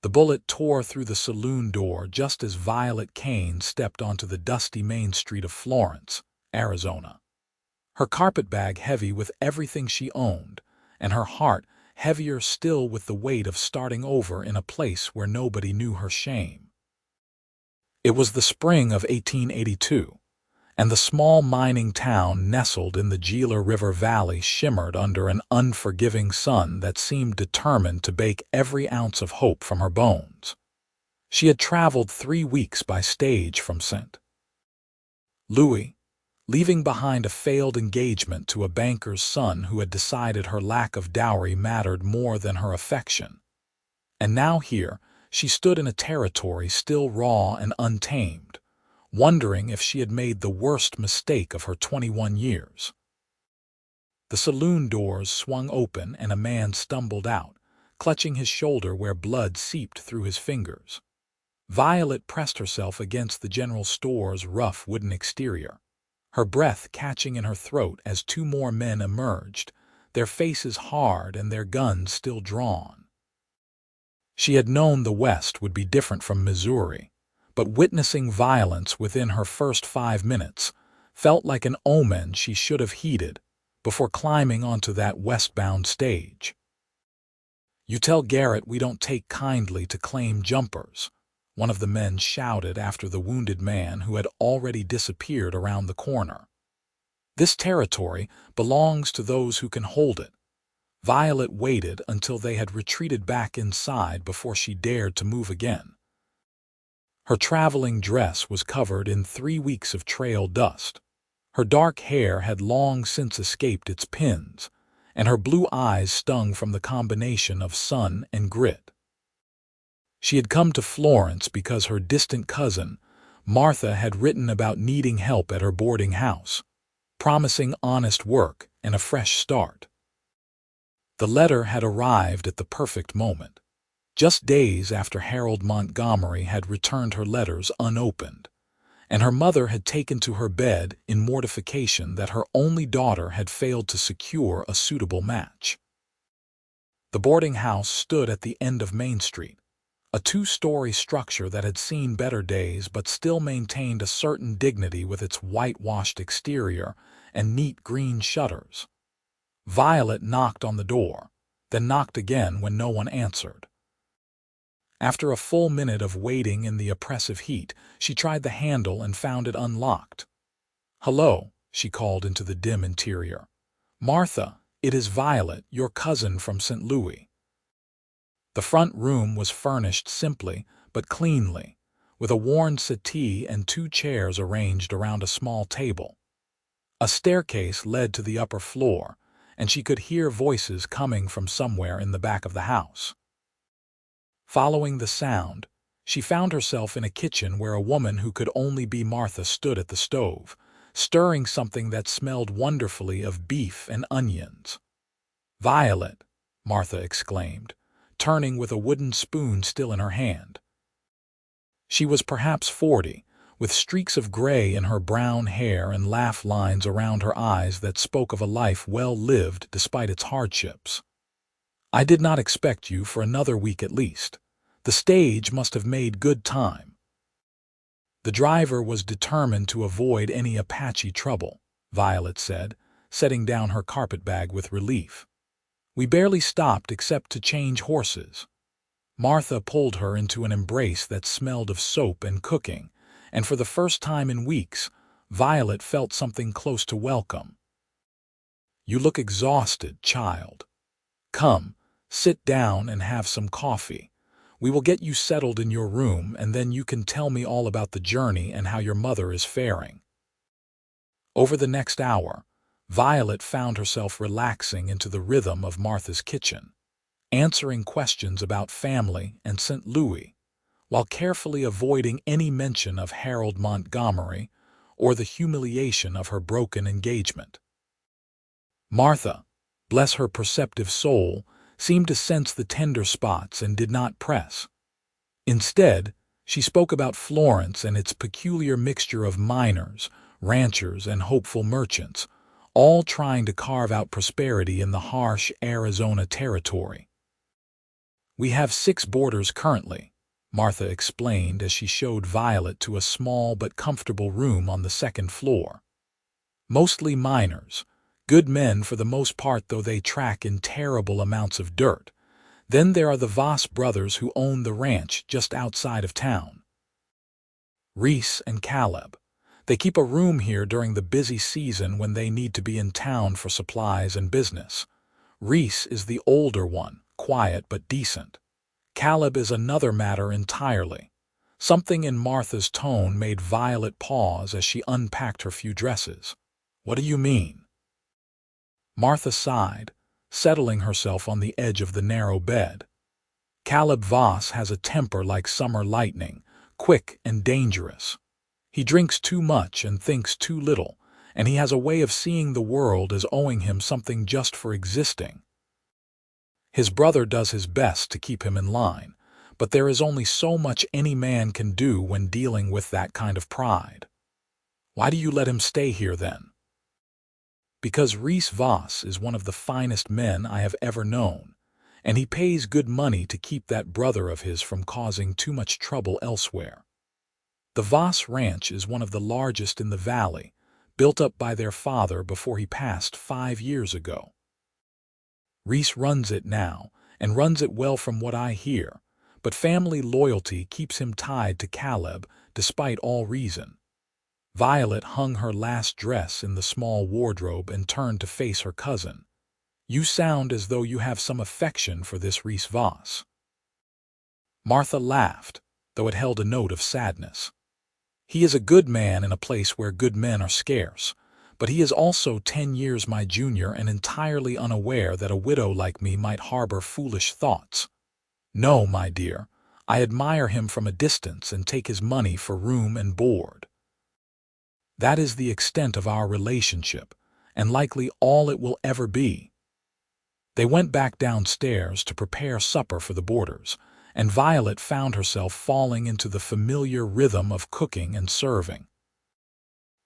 The bullet tore through the saloon door just as Violet Kane stepped onto the dusty main street of Florence, Arizona. Her carpetbag heavy with everything she owned, and her heart heavier still with the weight of starting over in a place where nobody knew her shame. It was the spring of 1882, and the small mining town nestled in the Gila River Valley shimmered under an unforgiving sun that seemed determined to bake every ounce of hope from her bones. She had traveled 3 weeks by stage from St. Louis, leaving behind a failed engagement to a banker's son who had decided her lack of dowry mattered more than her affection. And now here she stood in a territory still raw and untamed, wondering if she had made the worst mistake of her 21 years. The saloon doors swung open and a man stumbled out, clutching his shoulder where blood seeped through his fingers. Violet pressed herself against the general store's rough wooden exterior, her breath catching in her throat as 2 more men emerged, their faces hard and their guns still drawn. She had known the West would be different from Missouri, but witnessing violence within her first 5 minutes felt like an omen she should have heeded before climbing onto that westbound stage. "You tell Garrett we don't take kindly to claim jumpers," one of the men shouted after the wounded man who had already disappeared around the corner. "This territory belongs to those who can hold it." Violet waited until they had retreated back inside before she dared to move again. Her traveling dress was covered in 3 weeks of trail dust. Her dark hair had long since escaped its pins, and her blue eyes stung from the combination of sun and grit. She had come to Florence because her distant cousin, Martha, had written about needing help at her boarding house, promising honest work and a fresh start. The letter had arrived at the perfect moment, just days after Harold Montgomery had returned her letters unopened, and her mother had taken to her bed in mortification that her only daughter had failed to secure a suitable match. The boarding house stood at the end of Main Street, a 2-story structure that had seen better days but still maintained a certain dignity with its whitewashed exterior and neat green shutters. Violet knocked on the door, then knocked again when no one answered. After a full minute of waiting in the oppressive heat, she tried the handle and found it unlocked. "Hello," she called into the dim interior. "Martha, it is Violet, your cousin from St. Louis." The front room was furnished simply but cleanly, with a worn settee and 2 chairs arranged around a small table. A staircase led to the upper floor, and she could hear voices coming from somewhere in the back of the house. Following the sound, she found herself in a kitchen where a woman who could only be Martha stood at the stove, stirring something that smelled wonderfully of beef and onions. "Violet," Martha exclaimed, turning with a wooden spoon still in her hand. She was perhaps 40, with streaks of gray in her brown hair and laugh lines around her eyes that spoke of a life well lived despite its hardships. "I did not expect you for another week at least. The stage must have made good time." The driver was determined to avoid any Apache trouble, Violet said, setting down her carpetbag with relief. "We barely stopped except to change horses." Martha pulled her into an embrace that smelled of soap and cooking, and for the first time in weeks, Violet felt something close to welcome. "You look exhausted, child. Come, sit down and have some coffee. We will get you settled in your room, and then you can tell me all about the journey and how your mother is faring." Over the next hour, Violet found herself relaxing into the rhythm of Martha's kitchen, answering questions about family and St. Louis, while carefully avoiding any mention of Harold Montgomery or the humiliation of her broken engagement. Martha, bless her perceptive soul, seemed to sense the tender spots and did not press. Instead, she spoke about Florence and its peculiar mixture of miners, ranchers, and hopeful merchants, all trying to carve out prosperity in the harsh Arizona territory. We have 6 boarders currently, Martha explained as she showed Violet to a small but comfortable room on the 2nd floor. Mostly miners, good men for the most part though they track in terrible amounts of dirt. Then there are the Voss brothers who own the ranch just outside of town. Reese and Caleb. They keep a room here during the busy season when they need to be in town for supplies and business. Reese is the older one, quiet but decent. Caleb is another matter entirely. Something in Martha's tone made Violet pause as she unpacked her few dresses. What do you mean? Martha sighed, settling herself on the edge of the narrow bed. Caleb Voss has a temper like summer lightning, quick and dangerous. He drinks too much and thinks too little, and he has a way of seeing the world as owing him something just for existing. His brother does his best to keep him in line, but there is only so much any man can do when dealing with that kind of pride. Why do you let him stay here then? Because Reese Voss is one of the finest men I have ever known, and he pays good money to keep that brother of his from causing too much trouble elsewhere. The Voss Ranch is one of the largest in the valley, built up by their father before he passed 5 years ago. Reese runs it now, and runs it well from what I hear, but family loyalty keeps him tied to Caleb despite all reason. Violet hung her last dress in the small wardrobe and turned to face her cousin. You sound as though you have some affection for this Reese Voss. Martha laughed, though it held a note of sadness. He is a good man in a place where good men are scarce, but he is also 10 years my junior and entirely unaware that a widow like me might harbor foolish thoughts. No, my dear, I admire him from a distance and take his money for room and board. That is the extent of our relationship, and likely all it will ever be. They went back downstairs to prepare supper for the boarders, and Violet found herself falling into the familiar rhythm of cooking and serving.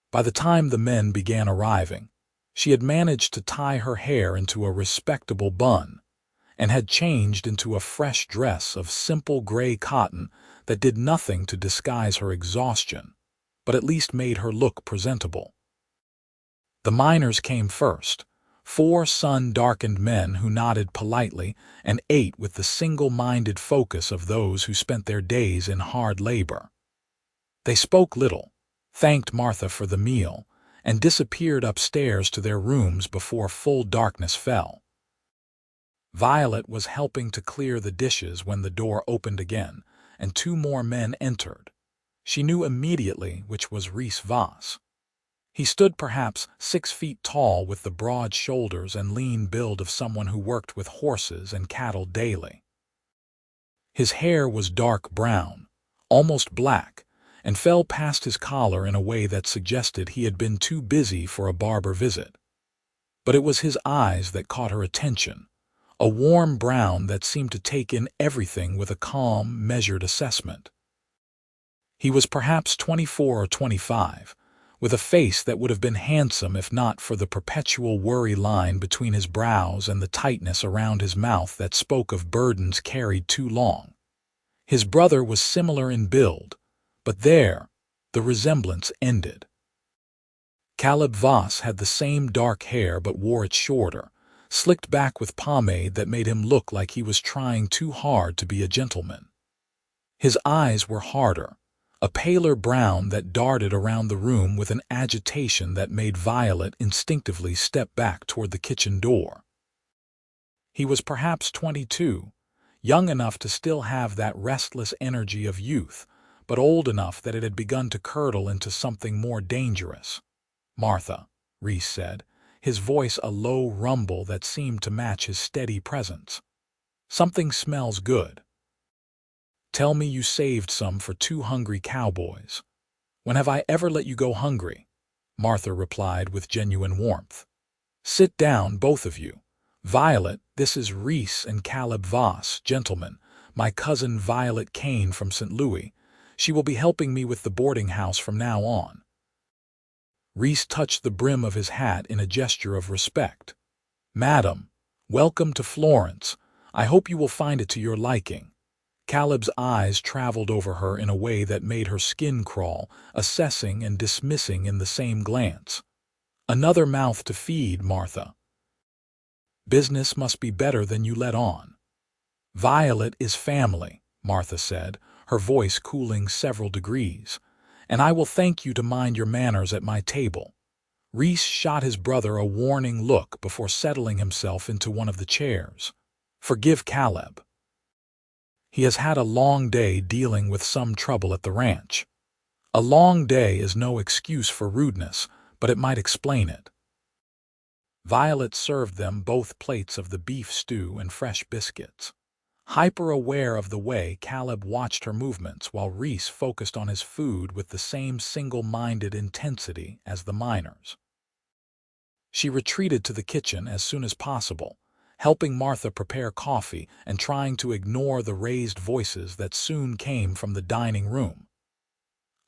By the time the men began arriving, she had managed to tie her hair into a respectable bun, and had changed into a fresh dress of simple gray cotton that did nothing to disguise her exhaustion, but at least made her look presentable. The miners came first, 4 sun-darkened men who nodded politely and ate with the single-minded focus of those who spent their days in hard labor. They spoke little, thanked Martha for the meal, and disappeared upstairs to their rooms before full darkness fell. Violet was helping to clear the dishes when the door opened again, and 2 more men entered. She knew immediately which was Reese Voss. He stood perhaps 6 feet tall with the broad shoulders and lean build of someone who worked with horses and cattle daily. His hair was dark brown, almost black, and fell past his collar in a way that suggested he had been too busy for a barber visit. But it was his eyes that caught her attention, a warm brown that seemed to take in everything with a calm, measured assessment. He was perhaps 24 or 25, with a face that would have been handsome if not for the perpetual worry line between his brows and the tightness around his mouth that spoke of burdens carried too long. His brother was similar in build, but there, the resemblance ended. Caleb Voss had the same dark hair but wore it shorter, slicked back with pomade that made him look like he was trying too hard to be a gentleman. His eyes were harder, a paler brown that darted around the room with an agitation that made Violet instinctively step back toward the kitchen door. He was perhaps 22, young enough to still have that restless energy of youth, but old enough that it had begun to curdle into something more dangerous. "Martha," Reese said, his voice a low rumble that seemed to match his steady presence. "Something smells good. Tell me you saved some for 2 hungry cowboys." "When have I ever let you go hungry?" Martha replied with genuine warmth. "Sit down, both of you. Violet, this is Reese and Caleb Voss, gentlemen, my cousin Violet Kane from St. Louis. She will be helping me with the boarding house from now on." Reese touched the brim of his hat in a gesture of respect. "Madam, welcome to Florence. I hope you will find it to your liking." Caleb's eyes traveled over her in a way that made her skin crawl, assessing and dismissing in the same glance. "Another mouth to feed, Martha. Business must be better than you let on." "Violet is family," Martha said, her voice cooling several degrees. "And I will thank you to mind your manners at my table." Reese shot his brother a warning look before settling himself into one of the chairs. "Forgive Caleb. He has had a long day dealing with some trouble at the ranch." A long day is no excuse for rudeness, but it might explain it. Violet served them both plates of the beef stew and fresh biscuits. Hyper-aware of the way Caleb watched her movements while Reese focused on his food with the same single-minded intensity as the miners. She retreated to the kitchen as soon as possible, helping Martha prepare coffee and trying to ignore the raised voices that soon came from the dining room.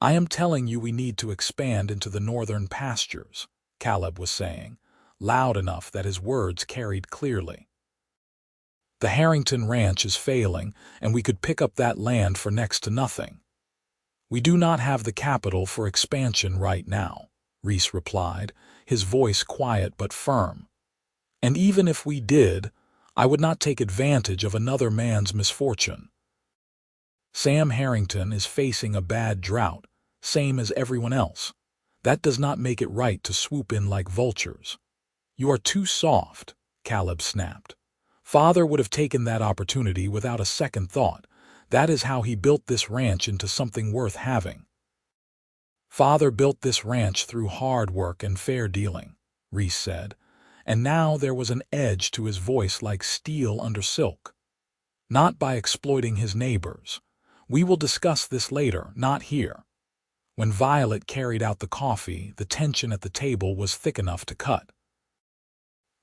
"I am telling you we need to expand into the northern pastures," Caleb was saying, loud enough that his words carried clearly. "The Harrington Ranch is failing, and we could pick up that land for next to nothing." "We do not have the capital for expansion right now," Reese replied, his voice quiet but firm. "And even if we did, I would not take advantage of another man's misfortune. Sam Harrington is facing a bad drought, same as everyone else. That does not make it right to swoop in like vultures." "You are too soft," Caleb snapped. "Father would have taken that opportunity without a second thought. That is how he built this ranch into something worth having." "Father built this ranch through hard work and fair dealing," Reese said, and now there was an edge to his voice like steel under silk. "Not by exploiting his neighbors. We will discuss this later, not here." When Violet carried out the coffee, the tension at the table was thick enough to cut.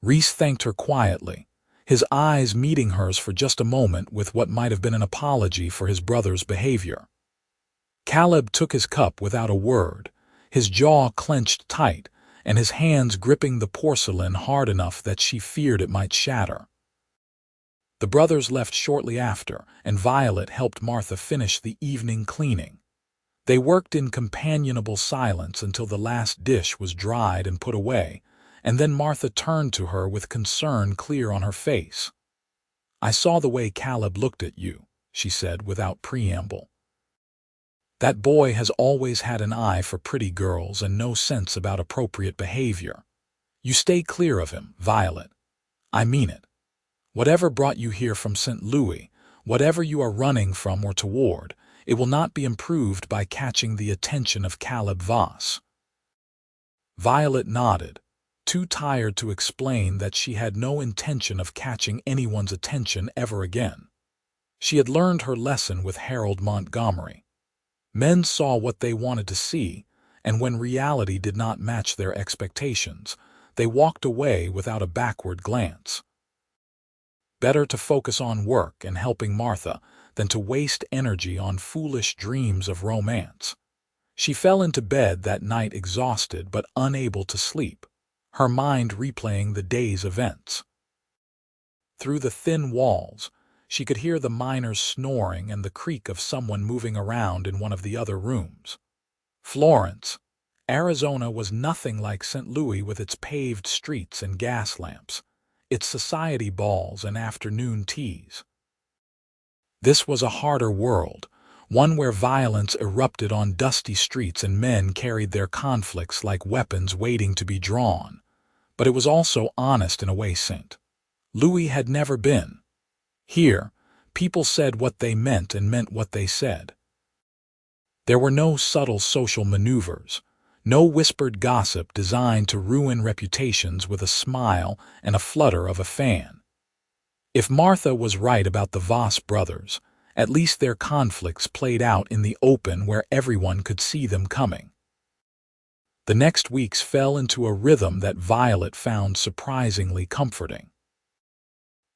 Reese thanked her quietly, his eyes meeting hers for just a moment with what might have been an apology for his brother's behavior. Caleb took his cup without a word, his jaw clenched tight, and his hands gripping the porcelain hard enough that she feared it might shatter. The brothers left shortly after, and Violet helped Martha finish the evening cleaning. They worked in companionable silence until the last dish was dried and put away, and then Martha turned to her with concern clear on her face. "I saw the way Caleb looked at you," she said without preamble. "That boy has always had an eye for pretty girls and no sense about appropriate behavior. You stay clear of him, Violet. I mean it. Whatever brought you here from St. Louis, whatever you are running from or toward, it will not be improved by catching the attention of Caleb Voss." Violet nodded, too tired to explain that she had no intention of catching anyone's attention ever again. She had learned her lesson with Harold Montgomery. Men saw what they wanted to see, and when reality did not match their expectations, they walked away without a backward glance. Better to focus on work and helping Martha than to waste energy on foolish dreams of romance. She fell into bed that night exhausted but unable to sleep, her mind replaying the day's events. Through the thin walls, she could hear the miners snoring and the creak of someone moving around in one of the other rooms. Florence, Arizona was nothing like St. Louis with its paved streets and gas lamps, its society balls and afternoon teas. This was a harder world, one where violence erupted on dusty streets and men carried their conflicts like weapons waiting to be drawn. But it was also honest in a way St. Louis had never been. Here, people said what they meant and meant what they said. There were no subtle social maneuvers, no whispered gossip designed to ruin reputations with a smile and a flutter of a fan. If Martha was right about the Voss brothers, at least their conflicts played out in the open where everyone could see them coming. The next weeks fell into a rhythm that Violet found surprisingly comforting.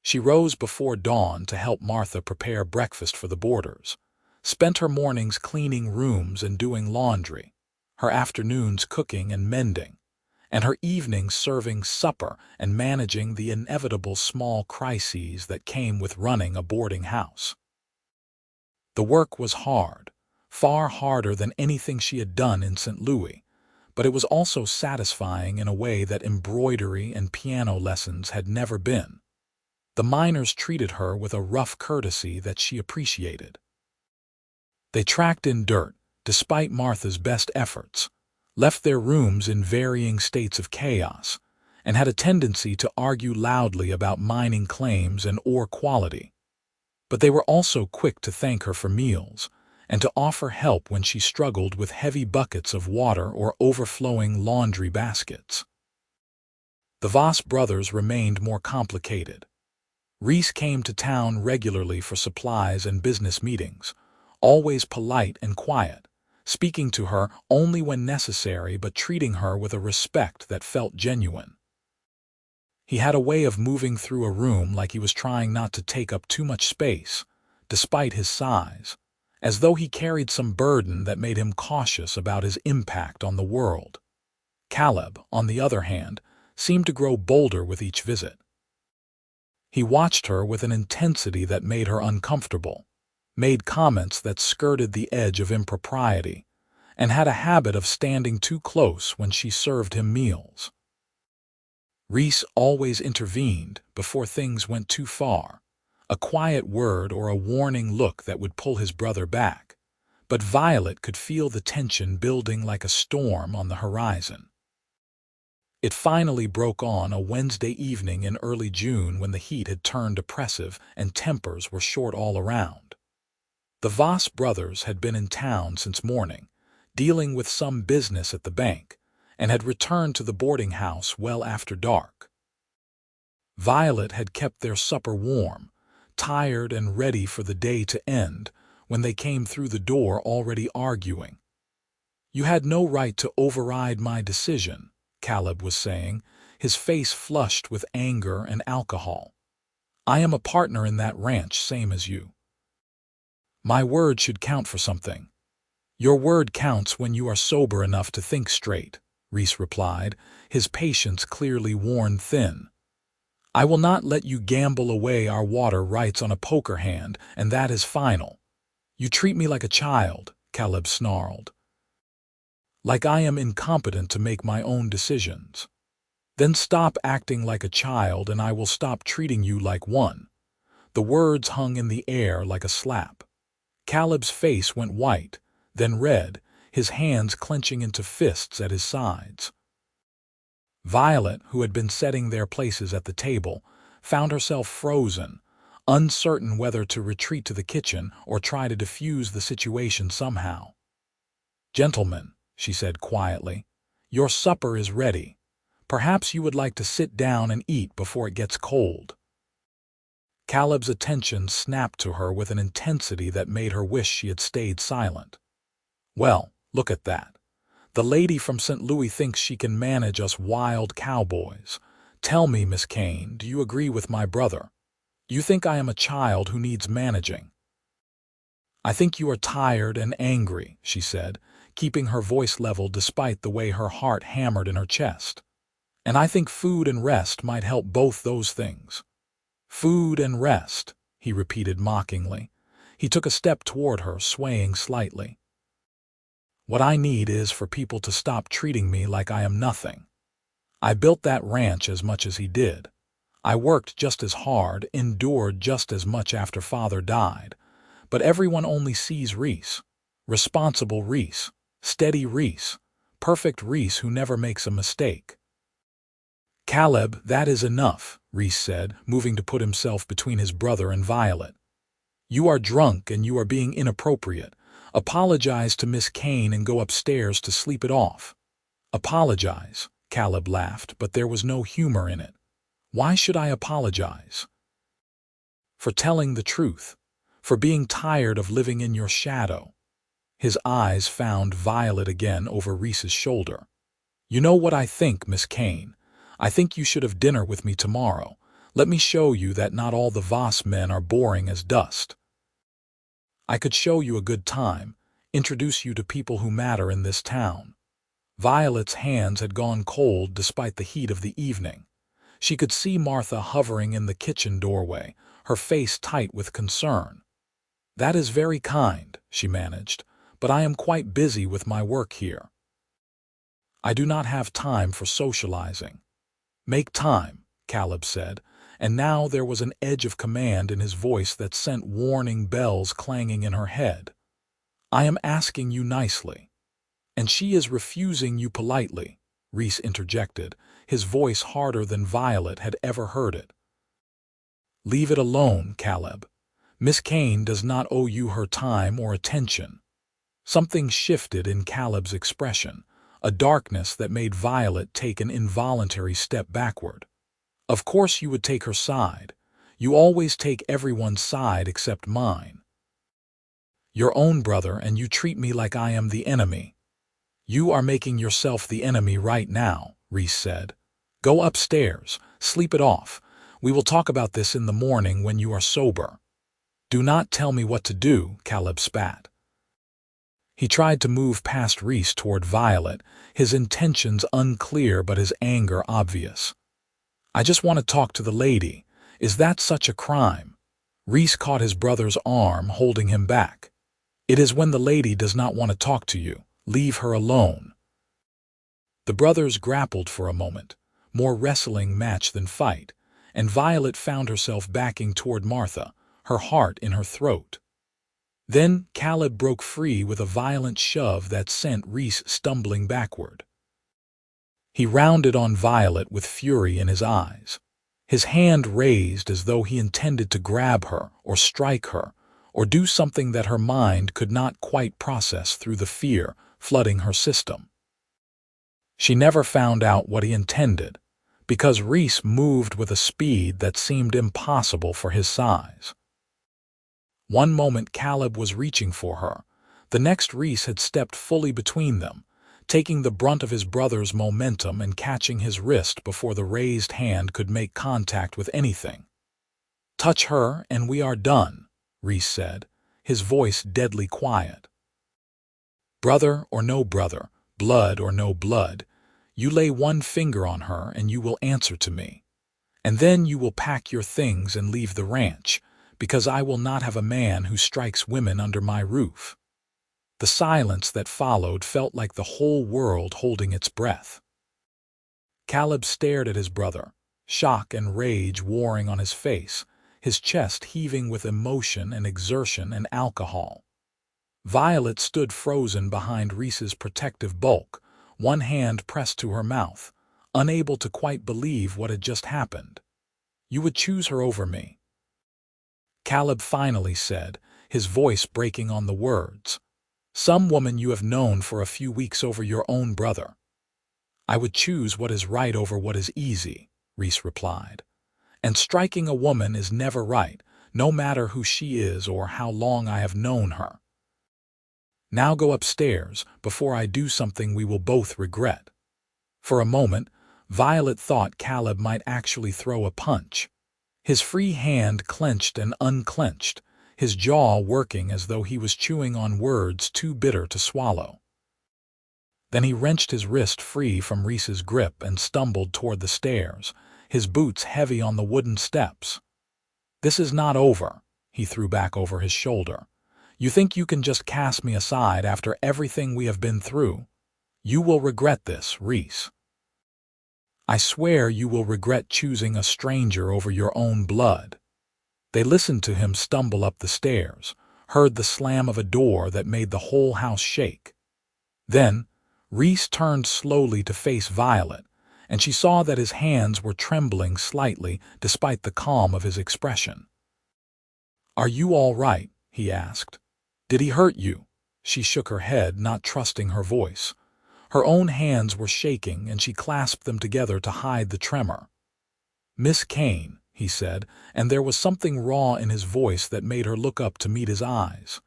She rose before dawn to help Martha prepare breakfast for the boarders, spent her mornings cleaning rooms and doing laundry, her afternoons cooking and mending, and her evenings serving supper and managing the inevitable small crises that came with running a boarding house. The work was hard, far harder than anything she had done in St. Louis, but it was also satisfying in a way that embroidery and piano lessons had never been. The miners treated her with a rough courtesy that she appreciated. They tracked in dirt, despite Martha's best efforts, left their rooms in varying states of chaos, and had a tendency to argue loudly about mining claims and ore quality. But they were also quick to thank her for meals, and to offer help when she struggled with heavy buckets of water or overflowing laundry baskets. The Voss brothers remained more complicated. Reese came to town regularly for supplies and business meetings, always polite and quiet, speaking to her only when necessary but treating her with a respect that felt genuine. He had a way of moving through a room like he was trying not to take up too much space, despite his size, as though he carried some burden that made him cautious about his impact on the world. Caleb, on the other hand, seemed to grow bolder with each visit. He watched her with an intensity that made her uncomfortable, made comments that skirted the edge of impropriety, and had a habit of standing too close when she served him meals. Reese always intervened before things went too far, a quiet word or a warning look that would pull his brother back, but Violet could feel the tension building like a storm on the horizon. It finally broke on a Wednesday evening in early June when the heat had turned oppressive and tempers were short all around. The Voss brothers had been in town since morning, dealing with some business at the bank, and had returned to the boarding house well after dark. Violet had kept their supper warm, tired and ready for the day to end, when they came through the door already arguing. "You had no right to override my decision," Caleb was saying, his face flushed with anger and alcohol. "I am a partner in that ranch, same as you. My word should count for something." "Your word counts when you are sober enough to think straight," Reese replied, his patience clearly worn thin. "I will not let you gamble away our water rights on a poker hand, and that is final." "You treat me like a child," Caleb snarled. "Like I am incompetent to make my own decisions. Then stop acting like a child and I will stop treating you like one." The words hung in the air like a slap. Caleb's face went white, then red, his hands clenching into fists at his sides. Violet, who had been setting their places at the table, found herself frozen, uncertain whether to retreat to the kitchen or try to defuse the situation somehow. "Gentlemen," she said quietly, "your supper is ready. Perhaps you would like to sit down and eat before it gets cold." Caleb's attention snapped to her with an intensity that made her wish she had stayed silent. "Well, look at that. The lady from St. Louis thinks she can manage us wild cowboys. Tell me, Miss Kane, do you agree with my brother? You think I am a child who needs managing?" "I think you are tired and angry," she said, keeping her voice level despite the way her heart hammered in her chest. "And I think food and rest might help both those things." "Food and rest," he repeated mockingly. He took a step toward her, swaying slightly. "What I need is for people to stop treating me like I am nothing. I built that ranch as much as he did. I worked just as hard, endured just as much after Father died. But everyone only sees Reese. Responsible Reese. Steady Reese. Perfect Reese who never makes a mistake." "Caleb, that is enough," Reese said, moving to put himself between his brother and Violet. "You are drunk and you are being inappropriate. Apologize to Miss Kane and go upstairs to sleep it off." "Apologize," Caleb laughed, but there was no humor in it. "Why should I apologize?" "For telling the truth. For being tired of living in your shadow." His eyes found Violet again over Reese's shoulder. "You know what I think, Miss Kane. I think you should have dinner with me tomorrow. Let me show you that not all the Voss men are boring as dust. I could show you a good time, introduce you to people who matter in this town." Violet's hands had gone cold despite the heat of the evening. She could see Martha hovering in the kitchen doorway, her face tight with concern. "That is very kind," she managed, "but I am quite busy with my work here. I do not have time for socializing." "Make time," Caleb said, and now there was an edge of command in his voice that sent warning bells clanging in her head. "I am asking you nicely." "And she is refusing you politely," Reese interjected, his voice harder than Violet had ever heard it. "Leave it alone, Caleb. Miss Kane does not owe you her time or attention." Something shifted in Caleb's expression, a darkness that made Violet take an involuntary step backward. "Of course you would take her side. You always take everyone's side except mine. Your own brother, and you treat me like I am the enemy." "You are making yourself the enemy right now," Reese said. "Go upstairs, sleep it off. We will talk about this in the morning when you are sober." "Do not tell me what to do," Caleb spat. He tried to move past Reese toward Violet, his intentions unclear but his anger obvious. "I just want to talk to the lady. Is that such a crime?" Reese caught his brother's arm, holding him back. "It is when the lady does not want to talk to you. Leave her alone." The brothers grappled for a moment, more wrestling match than fight, and Violet found herself backing toward Martha, her heart in her throat. Then Caleb broke free with a violent shove that sent Reese stumbling backward. He rounded on Violet with fury in his eyes. His hand raised as though he intended to grab her or strike her or do something that her mind could not quite process through the fear flooding her system. She never found out what he intended, because Reese moved with a speed that seemed impossible for his size. One moment Caleb was reaching for her, the next Reese had stepped fully between them, taking the brunt of his brother's momentum and catching his wrist before the raised hand could make contact with anything. "Touch her and we are done," Reese said, his voice deadly quiet. "Brother or no brother, blood or no blood, you lay one finger on her and you will answer to me. And then you will pack your things and leave the ranch, because I will not have a man who strikes women under my roof." The silence that followed felt like the whole world holding its breath. Caleb stared at his brother, shock and rage warring on his face, his chest heaving with emotion and exertion and alcohol. Violet stood frozen behind Reese's protective bulk, one hand pressed to her mouth, unable to quite believe what had just happened. "You would choose her over me," Caleb finally said, his voice breaking on the words. "Some woman you have known for a few weeks over your own brother." "I would choose what is right over what is easy," Reese replied. "And striking a woman is never right, no matter who she is or how long I have known her. Now go upstairs before I do something we will both regret." For a moment, Violet thought Caleb might actually throw a punch. His free hand clenched and unclenched, his jaw working as though he was chewing on words too bitter to swallow. Then he wrenched his wrist free from Reese's grip and stumbled toward the stairs, his boots heavy on the wooden steps. "This is not over," he threw back over his shoulder. "You think you can just cast me aside after everything we have been through? You will regret this, Reese. I swear you will regret choosing a stranger over your own blood." They listened to him stumble up the stairs, heard the slam of a door that made the whole house shake. Then, Reese turned slowly to face Violet, and she saw that his hands were trembling slightly despite the calm of his expression. "Are you all right?" he asked. "Did he hurt you?" She shook her head, not trusting her voice. Her own hands were shaking, and she clasped them together to hide the tremor. "Miss Kane," he said, and there was something raw in his voice that made her look up to meet his eyes.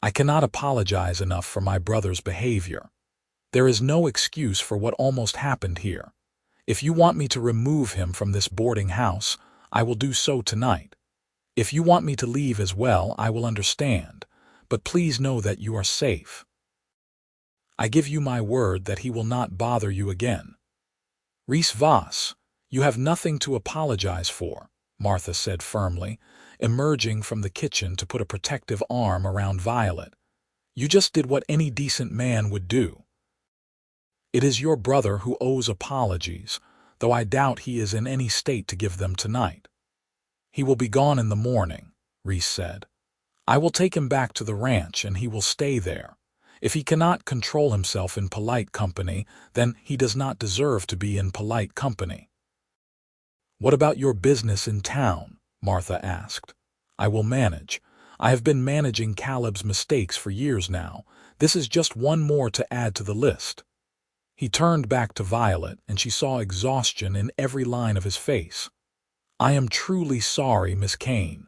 "I cannot apologize enough for my brother's behavior. There is no excuse for what almost happened here. If you want me to remove him from this boarding house, I will do so tonight. If you want me to leave as well, I will understand, but please know that you are safe." I give you my word that he will not bother you again." "Reese Voss, you have nothing to apologize for," Martha said firmly, emerging from the kitchen to put a protective arm around Violet. "You just did what any decent man would do. It is your brother who owes apologies, though I doubt he is in any state to give them tonight." "He will be gone in the morning," Reese said. "I will take him back to the ranch and he will stay there. If he cannot control himself in polite company, then he does not deserve to be in polite company." "What about your business in town?" Martha asked. "I will manage. I have been managing Caleb's mistakes for years now. This is just one more to add to the list." He turned back to Violet, and she saw exhaustion in every line of his face. "I am truly sorry, Miss Kane.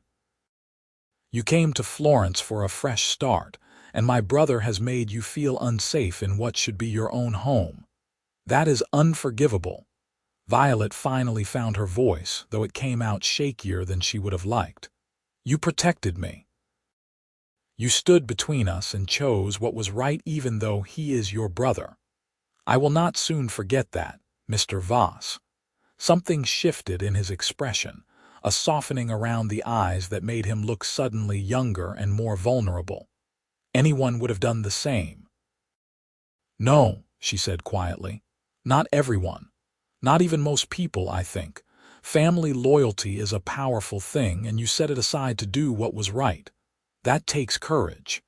You came to Florence for a fresh start, and my brother has made you feel unsafe in what should be your own home. That is unforgivable." Violet finally found her voice, though it came out shakier than she would have liked. "You protected me. You stood between us and chose what was right even though he is your brother. I will not soon forget that, Mr. Voss." Something shifted in his expression, a softening around the eyes that made him look suddenly younger and more vulnerable. Anyone would have done the same. "No," she said quietly. "Not everyone. Not even most people, I think. Family loyalty is a powerful thing, and you set it aside to do what was right. That takes courage."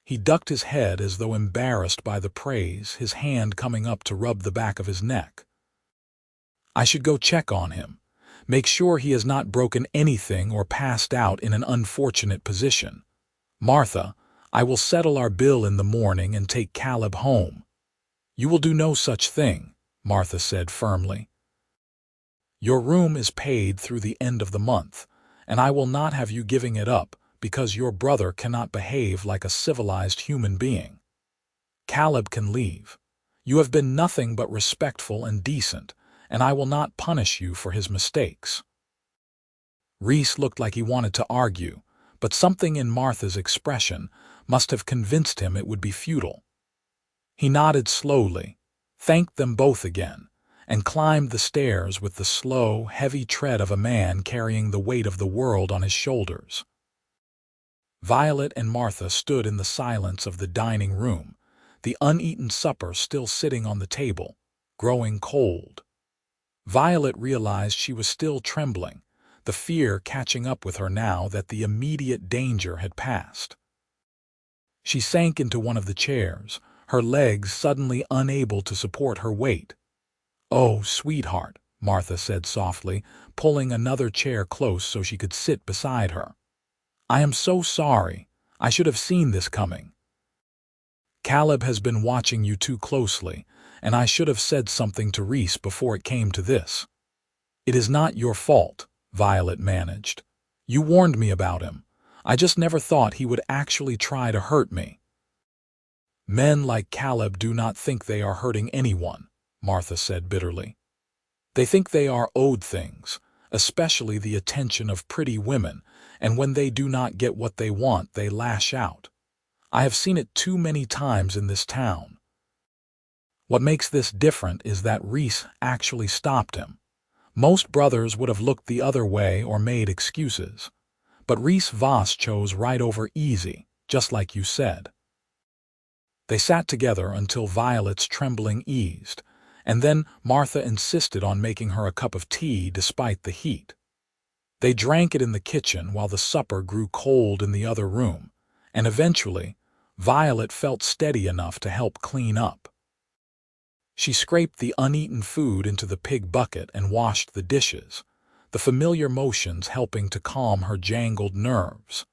He ducked his head as though embarrassed by the praise, his hand coming up to rub the back of his neck. "I should go check on him. Make sure he has not broken anything or passed out in an unfortunate position. Martha, I will settle our bill in the morning and take Caleb home." "You will do no such thing," Martha said firmly. "Your room is paid through the end of the month, and I will not have you giving it up because your brother cannot behave like a civilized human being. Caleb can leave. You have been nothing but respectful and decent, and I will not punish you for his mistakes." Reese looked like he wanted to argue, but something in Martha's expression must have convinced him it would be futile. He nodded slowly, thanked them both again, and climbed the stairs with the slow, heavy tread of a man carrying the weight of the world on his shoulders. Violet and Martha stood in the silence of the dining room, the uneaten supper still sitting on the table, growing cold. Violet realized she was still trembling, the fear catching up with her now that the immediate danger had passed. She sank into one of the chairs, her legs suddenly unable to support her weight. "Oh, sweetheart," Martha said softly, pulling another chair close so she could sit beside her. "I am so sorry. I should have seen this coming. Caleb has been watching you too closely, and I should have said something to Reese before it came to this." "It is not your fault," Violet managed. "You warned me about him. I just never thought he would actually try to hurt me." "Men like Caleb do not think they are hurting anyone," Martha said bitterly. "They think they are owed things, especially the attention of pretty women, and when they do not get what they want, they lash out. I have seen it too many times in this town. What makes this different is that Reese actually stopped him. Most brothers would have looked the other way or made excuses. But Reese Voss chose right over easy, just like you said." They sat together until Violet's trembling eased, and then Martha insisted on making her a cup of tea despite the heat. They drank it in the kitchen while the supper grew cold in the other room, and eventually, Violet felt steady enough to help clean up. She scraped the uneaten food into the pig bucket and washed the dishes, the familiar motions helping to calm her jangled nerves.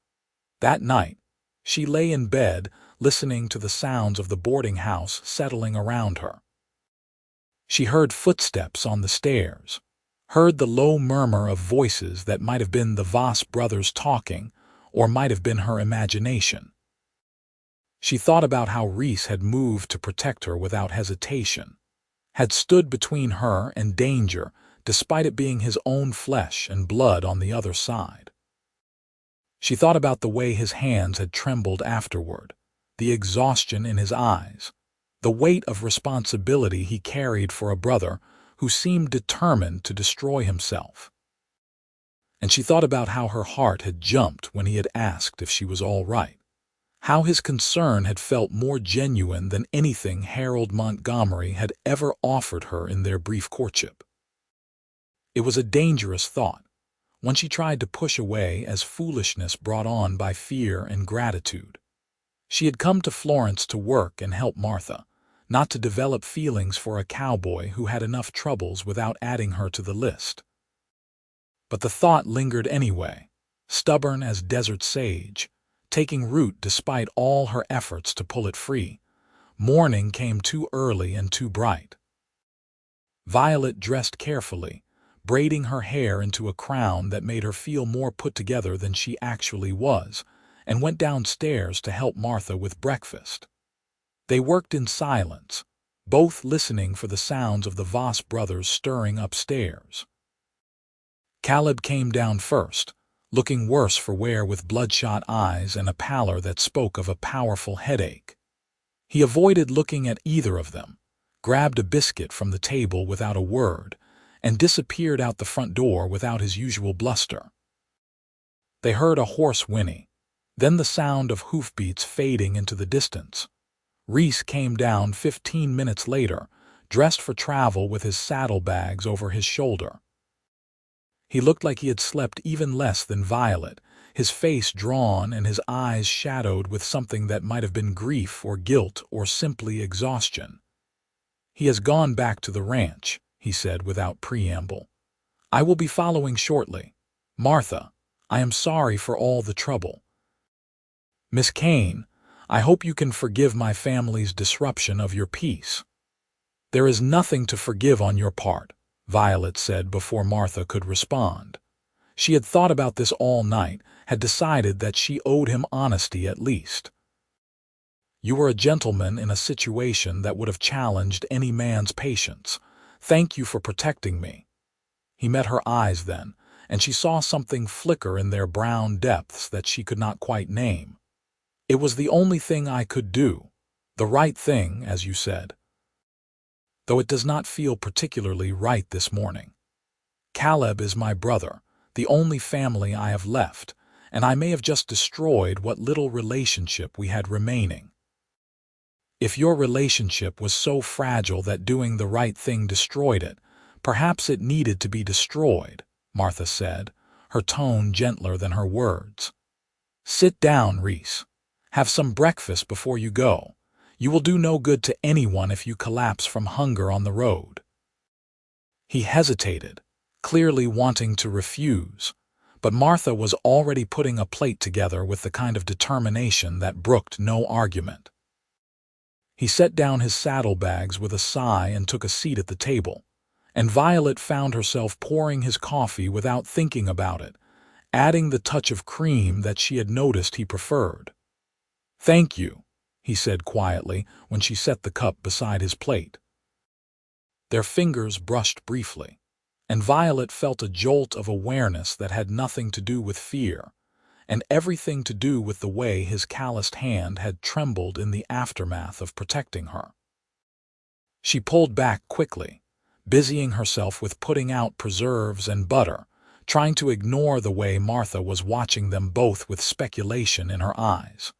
That night, she lay in bed, listening to the sounds of the boarding house settling around her. She heard footsteps on the stairs, heard the low murmur of voices that might have been the Voss brothers talking, or might have been her imagination. She thought about how Reese had moved to protect her without hesitation, had stood between her and danger despite it being his own flesh and blood on the other side. She thought about the way his hands had trembled afterward, the exhaustion in his eyes, the weight of responsibility he carried for a brother who seemed determined to destroy himself. And she thought about how her heart had jumped when he had asked if she was all right, how his concern had felt more genuine than anything Harold Montgomery had ever offered her in their brief courtship. It was a dangerous thought, one she tried to push away as foolishness brought on by fear and gratitude. She had come to Florence to work and help Martha, not to develop feelings for a cowboy who had enough troubles without adding her to the list. But the thought lingered anyway, stubborn as desert sage, taking root despite all her efforts to pull it free. Morning came too early and too bright. Violet dressed carefully, braiding her hair into a crown that made her feel more put together than she actually was, and went downstairs to help Martha with breakfast. They worked in silence, both listening for the sounds of the Voss brothers stirring upstairs. Caleb came down first, looking worse for wear with bloodshot eyes and a pallor that spoke of a powerful headache. He avoided looking at either of them, grabbed a biscuit from the table without a word, and disappeared out the front door without his usual bluster. They heard a hoarse whinny, then the sound of hoofbeats fading into the distance. Reese came down 15 minutes later, dressed for travel with his saddlebags over his shoulder. He looked like he had slept even less than Violet, his face drawn and his eyes shadowed with something that might have been grief or guilt or simply exhaustion. "He has gone back to the ranch," he said without preamble. "I will be following shortly. Martha, I am sorry for all the trouble. Miss Kane, I hope you can forgive my family's disruption of your peace." "There is nothing to forgive on your part," Violet said before Martha could respond. She had thought about this all night, had decided that she owed him honesty at least. "You were a gentleman in a situation that would have challenged any man's patience. Thank you for protecting me." He met her eyes then, and she saw something flicker in their brown depths that she could not quite name. "It was the only thing I could do. The right thing, as you said. Though it does not feel particularly right this morning. Caleb is my brother, the only family I have left, and I may have just destroyed what little relationship we had remaining." "If your relationship was so fragile that doing the right thing destroyed it, perhaps it needed to be destroyed," Martha said, her tone gentler than her words. "Sit down, Reese. Have some breakfast before you go. You will do no good to anyone if you collapse from hunger on the road." He hesitated, clearly wanting to refuse, but Martha was already putting a plate together with the kind of determination that brooked no argument. He set down his saddlebags with a sigh and took a seat at the table, and Violet found herself pouring his coffee without thinking about it, adding the touch of cream that she had noticed he preferred. "Thank you," he said quietly when she set the cup beside his plate. Their fingers brushed briefly, and Violet felt a jolt of awareness that had nothing to do with fear, and everything to do with the way his calloused hand had trembled in the aftermath of protecting her. She pulled back quickly, busying herself with putting out preserves and butter, trying to ignore the way Martha was watching them both with speculation in her eyes.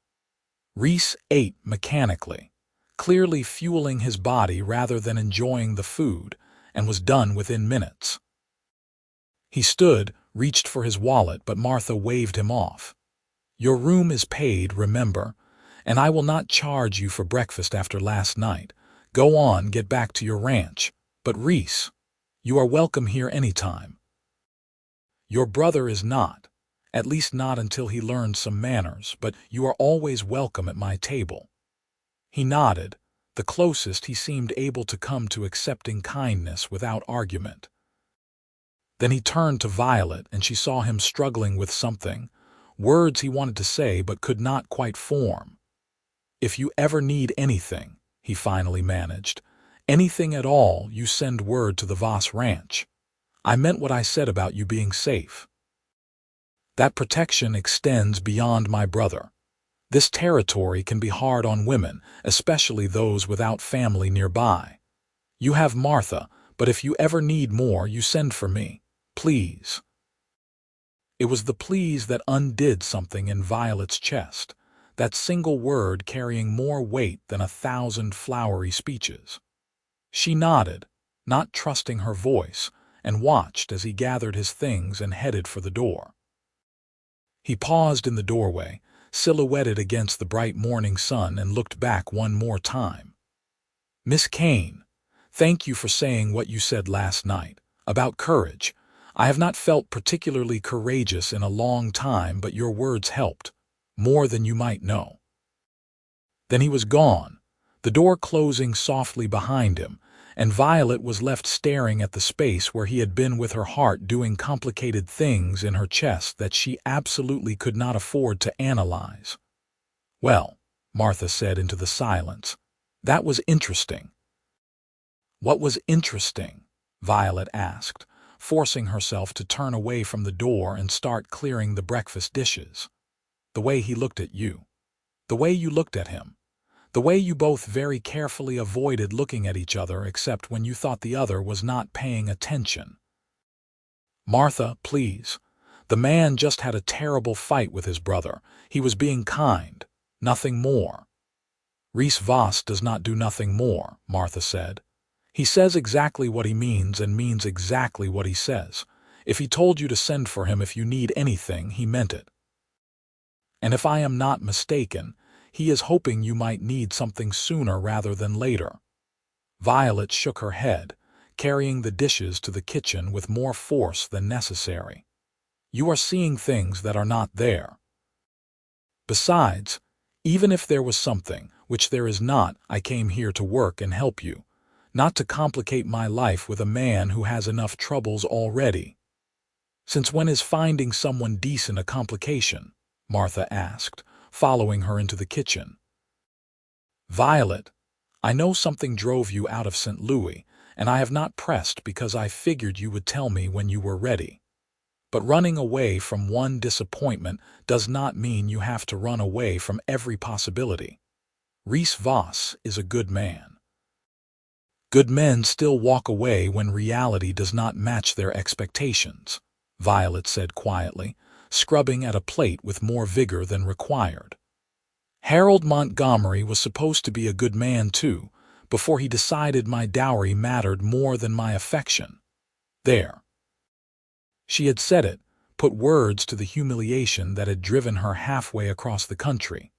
Reese ate mechanically, clearly fueling his body rather than enjoying the food, and was done within minutes. He stood, reached for his wallet, but Martha waved him off. "Your room is paid, remember, and I will not charge you for breakfast after last night. Go on, get back to your ranch. But Reese, you are welcome here anytime." "Your brother is not. At least not until he learns some manners, but you are always welcome at my table." He nodded, the closest he seemed able to come to accepting kindness without argument. Then he turned to Violet, and she saw him struggling with something, words he wanted to say but could not quite form. "If you ever need anything," he finally managed, "anything at all, you send word to the Voss ranch. I meant what I said about you being safe. That protection extends beyond my brother. This territory can be hard on women, especially those without family nearby. You have Martha, but if you ever need more, you send for me. Please." It was the please that undid something in Violet's chest, that single word carrying more weight than 1,000 flowery speeches. She nodded, not trusting her voice, and watched as he gathered his things and headed for the door. He paused in the doorway, silhouetted against the bright morning sun, and looked back one more time. "Miss Kane, thank you for saying what you said last night, about courage. I have not felt particularly courageous in a long time, but your words helped, more than you might know." Then he was gone, the door closing softly behind him, and Violet was left staring at the space where he had been, with her heart doing complicated things in her chest that she absolutely could not afford to analyze. "Well," Martha said into the silence, "that was interesting." "What was interesting?" Violet asked, forcing herself to turn away from the door and start clearing the breakfast dishes. "The way he looked at you. The way you looked at him. The way you both very carefully avoided looking at each other except when you thought the other was not paying attention." "Martha, please. The man just had a terrible fight with his brother. He was being kind. Nothing more." "Reese Voss does not do nothing more," Martha said. "He says exactly what he means and means exactly what he says. If he told you to send for him if you need anything, he meant it. And if I am not mistaken, he is hoping you might need something sooner rather than later." Violet shook her head, carrying the dishes to the kitchen with more force than necessary. "You are seeing things that are not there. Besides, even if there was something, which there is not, I came here to work and help you, not to complicate my life with a man who has enough troubles already." "Since when is finding someone decent a complication?" Martha asked, following her into the kitchen. "Violet, I know something drove you out of St. Louis, and I have not pressed because I figured you would tell me when you were ready. But running away from one disappointment does not mean you have to run away from every possibility. Reese Voss is a good man. Good men still walk away when reality does not match their expectations," Violet said quietly, scrubbing at a plate with more vigor than required. "Harold Montgomery was supposed to be a good man too, before he decided my dowry mattered more than my affection. There." She had said it, put words to the humiliation that had driven her halfway across the country.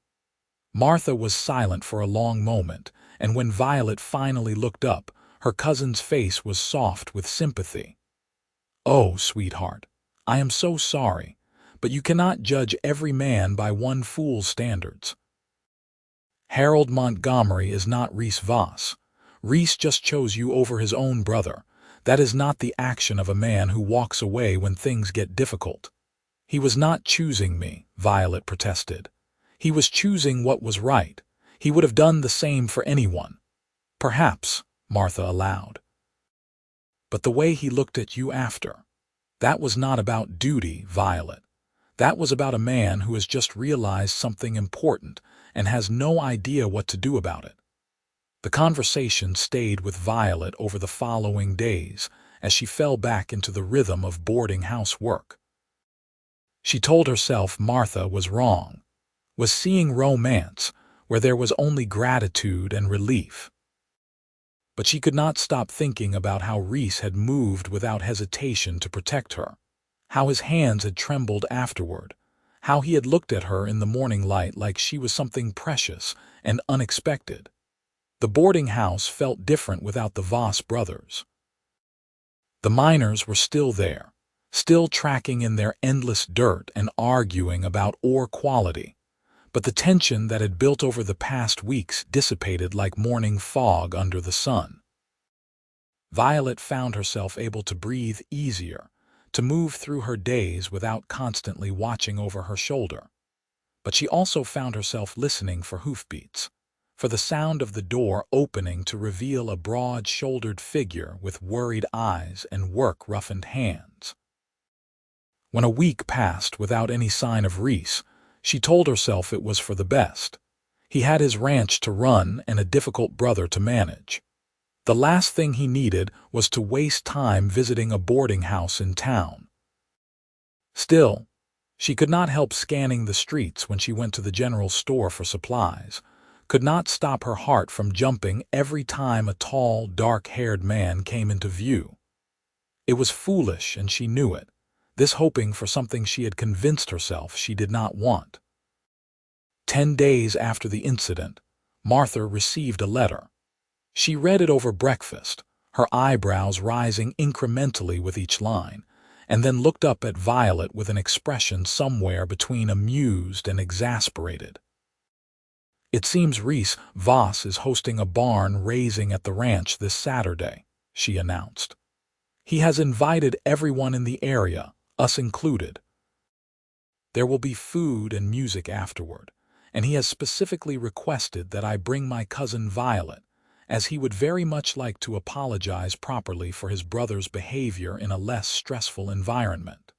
Martha was silent for a long moment, and when Violet finally looked up, her cousin's face was soft with sympathy. "Oh, sweetheart, I am so sorry, but you cannot judge every man by one fool's standards. Harold Montgomery is not Reese Voss. Reese just chose you over his own brother. That is not the action of a man who walks away when things get difficult." "He was not choosing me," Violet protested. "He was choosing what was right. He would have done the same for anyone." "Perhaps," Martha allowed. "But the way he looked at you after, that was not about duty, Violet. That was about a man who has just realized something important and has no idea what to do about it." The conversation stayed with Violet over the following days as she fell back into the rhythm of boarding house work. She told herself Martha was wrong, was seeing romance where there was only gratitude and relief. But she could not stop thinking about how Reese had moved without hesitation to protect her, how his hands had trembled afterward, how he had looked at her in the morning light like she was something precious and unexpected. The boarding house felt different without the Voss brothers. The miners were still there, still tracking in their endless dirt and arguing about ore quality, but the tension that had built over the past weeks dissipated like morning fog under the sun. Violet found herself able to breathe easier, to move through her days without constantly watching over her shoulder. But she also found herself listening for hoofbeats, for the sound of the door opening to reveal a broad-shouldered figure with worried eyes and work-roughened hands. When a week passed without any sign of Reese, She told herself it was for the best. He had his ranch to run and a difficult brother to manage. The last thing he needed was to waste time visiting a boarding house in town. Still, she could not help scanning the streets when she went to the general store for supplies, could not stop her heart from jumping every time a tall, dark-haired man came into view. It was foolish, and she knew it, this hoping for something she had convinced herself she did not want. 10 days after the incident, Martha received a letter. She read it over breakfast, her eyebrows rising incrementally with each line, and then looked up at Violet with an expression somewhere between amused and exasperated. "It seems Reese Voss is hosting a barn raising at the ranch this Saturday," she announced. "He has invited everyone in the area, us included. There will be food and music afterward, and he has specifically requested that I bring my cousin Violet, as he would very much like to apologize properly for his brother's behavior in a less stressful environment."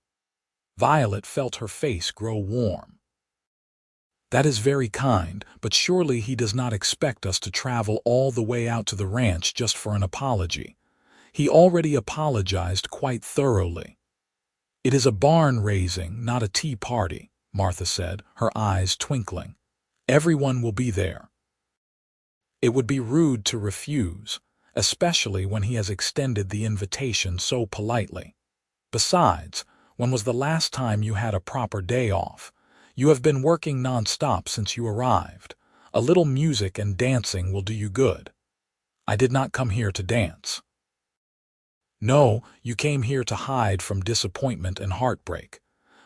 Violet felt her face grow warm. "That is very kind, but surely he does not expect us to travel all the way out to the ranch just for an apology. He already apologized quite thoroughly." "It is a barn raising, not a tea party," Martha said, her eyes twinkling. "Everyone will be there. It would be rude to refuse, especially when he has extended the invitation so politely. Besides, when was the last time you had a proper day off? You have been working non-stop since you arrived. A little music and dancing will do you good." "I did not come here to dance." "No, you came here to hide from disappointment and heartbreak.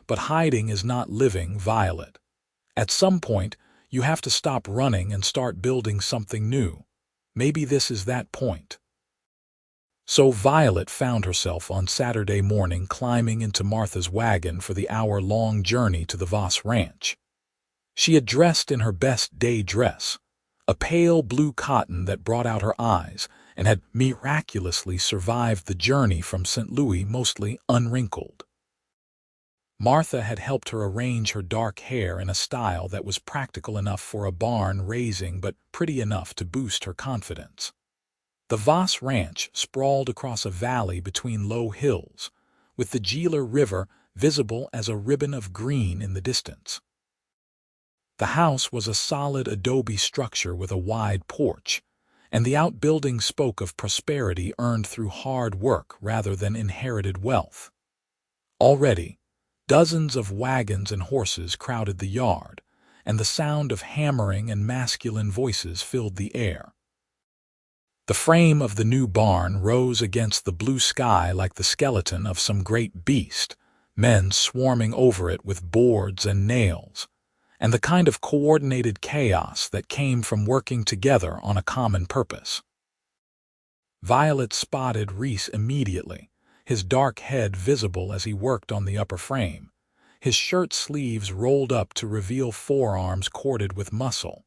But hiding is not living, Violet. At some point, you have to stop running and start building something new. Maybe this is that point." So Violet found herself on Saturday morning climbing into Martha's wagon for the hour-long journey to the Voss ranch. She had dressed in her best day dress, a pale blue cotton that brought out her eyes, and had miraculously survived the journey from St. Louis mostly unwrinkled. Martha had helped her arrange her dark hair in a style that was practical enough for a barn raising but pretty enough to boost her confidence. The Voss ranch sprawled across a valley between low hills, with the Gila River visible as a ribbon of green in the distance. The house was a solid adobe structure with a wide porch, and the outbuilding spoke of prosperity earned through hard work rather than inherited wealth. Already, dozens of wagons and horses crowded the yard, and the sound of hammering and masculine voices filled the air. The frame of the new barn rose against the blue sky like the skeleton of some great beast, men swarming over it with boards and nails, and the kind of coordinated chaos that came from working together on a common purpose. Violet spotted Reese immediately, his dark head visible as he worked on the upper frame, his shirt sleeves rolled up to reveal forearms corded with muscle.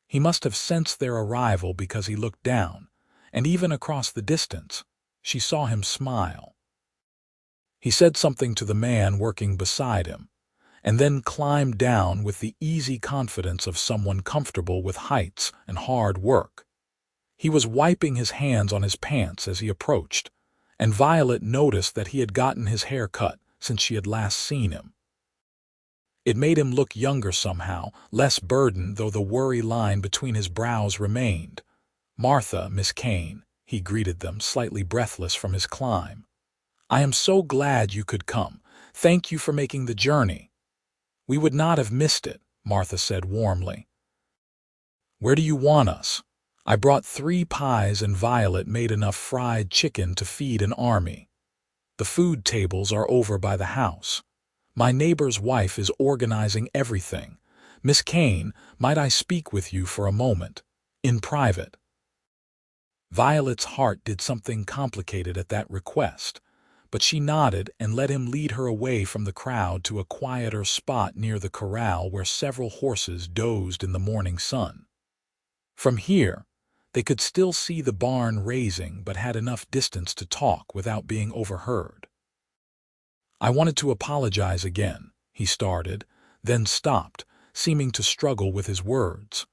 He must have sensed their arrival because he looked down, and even across the distance, she saw him smile. He said something to the man working beside him, and then climbed down with the easy confidence of someone comfortable with heights and hard work. He was wiping his hands on his pants as he approached, and Violet noticed that he had gotten his hair cut since she had last seen him. It made him look younger somehow, less burdened, though the worry line between his brows remained. "Martha, Miss Kane," he greeted them, slightly breathless from his climb. "I am so glad you could come. Thank you for making the journey." "We would not have missed it," Martha said warmly. "Where do you want us?" "I brought 3 pies and Violet made enough fried chicken to feed an army. The food tables are over by the house. My neighbor's wife is organizing everything. Miss Kane, might I speak with you for a moment? In private?" Violet's heart did something complicated at that request, but she nodded and let him lead her away from the crowd to a quieter spot near the corral where several horses dozed in the morning sun. From here, they could still see the barn raising but had enough distance to talk without being overheard. "I wanted to apologize again," he started, then stopped, seeming to struggle with his words.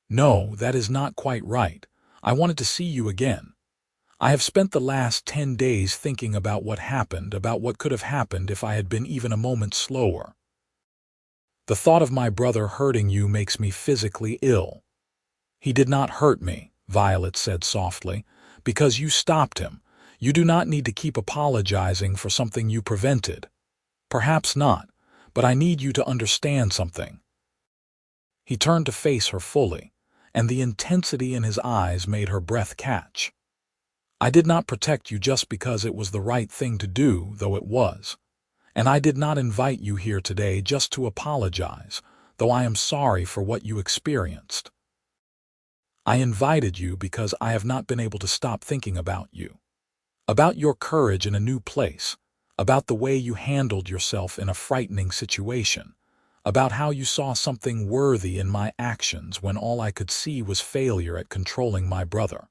"No, that is not quite right. I wanted to see you again. I have spent the last 10 days thinking about what happened, about what could have happened if I had been even a moment slower. The thought of my brother hurting you makes me physically ill." "He did not hurt me," Violet said softly, "because you stopped him. You do not need to keep apologizing for something you prevented." "Perhaps not, but I need you to understand something." He turned to face her fully, and the intensity in his eyes made her breath catch. "I did not protect you just because it was the right thing to do, though it was. And I did not invite you here today just to apologize, though I am sorry for what you experienced. I invited you because I have not been able to stop thinking about you, about your courage in a new place, about the way you handled yourself in a frightening situation, about how you saw something worthy in my actions when all I could see was failure at controlling my brother."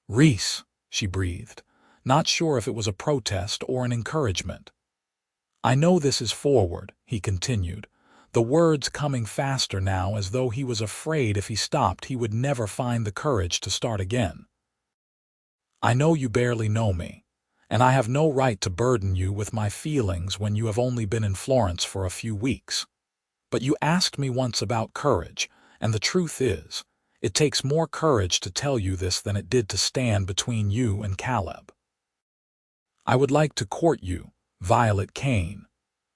"Reese," she breathed, not sure if it was a protest or an encouragement. "I know this is forward," he continued, the words coming faster now as though he was afraid if he stopped he would never find the courage to start again. "I know you barely know me, and I have no right to burden you with my feelings when you have only been in Florence for a few weeks. But you asked me once about courage, and the truth is, it takes more courage to tell you this than it did to stand between you and Caleb. I would like to court you, Violet Kane,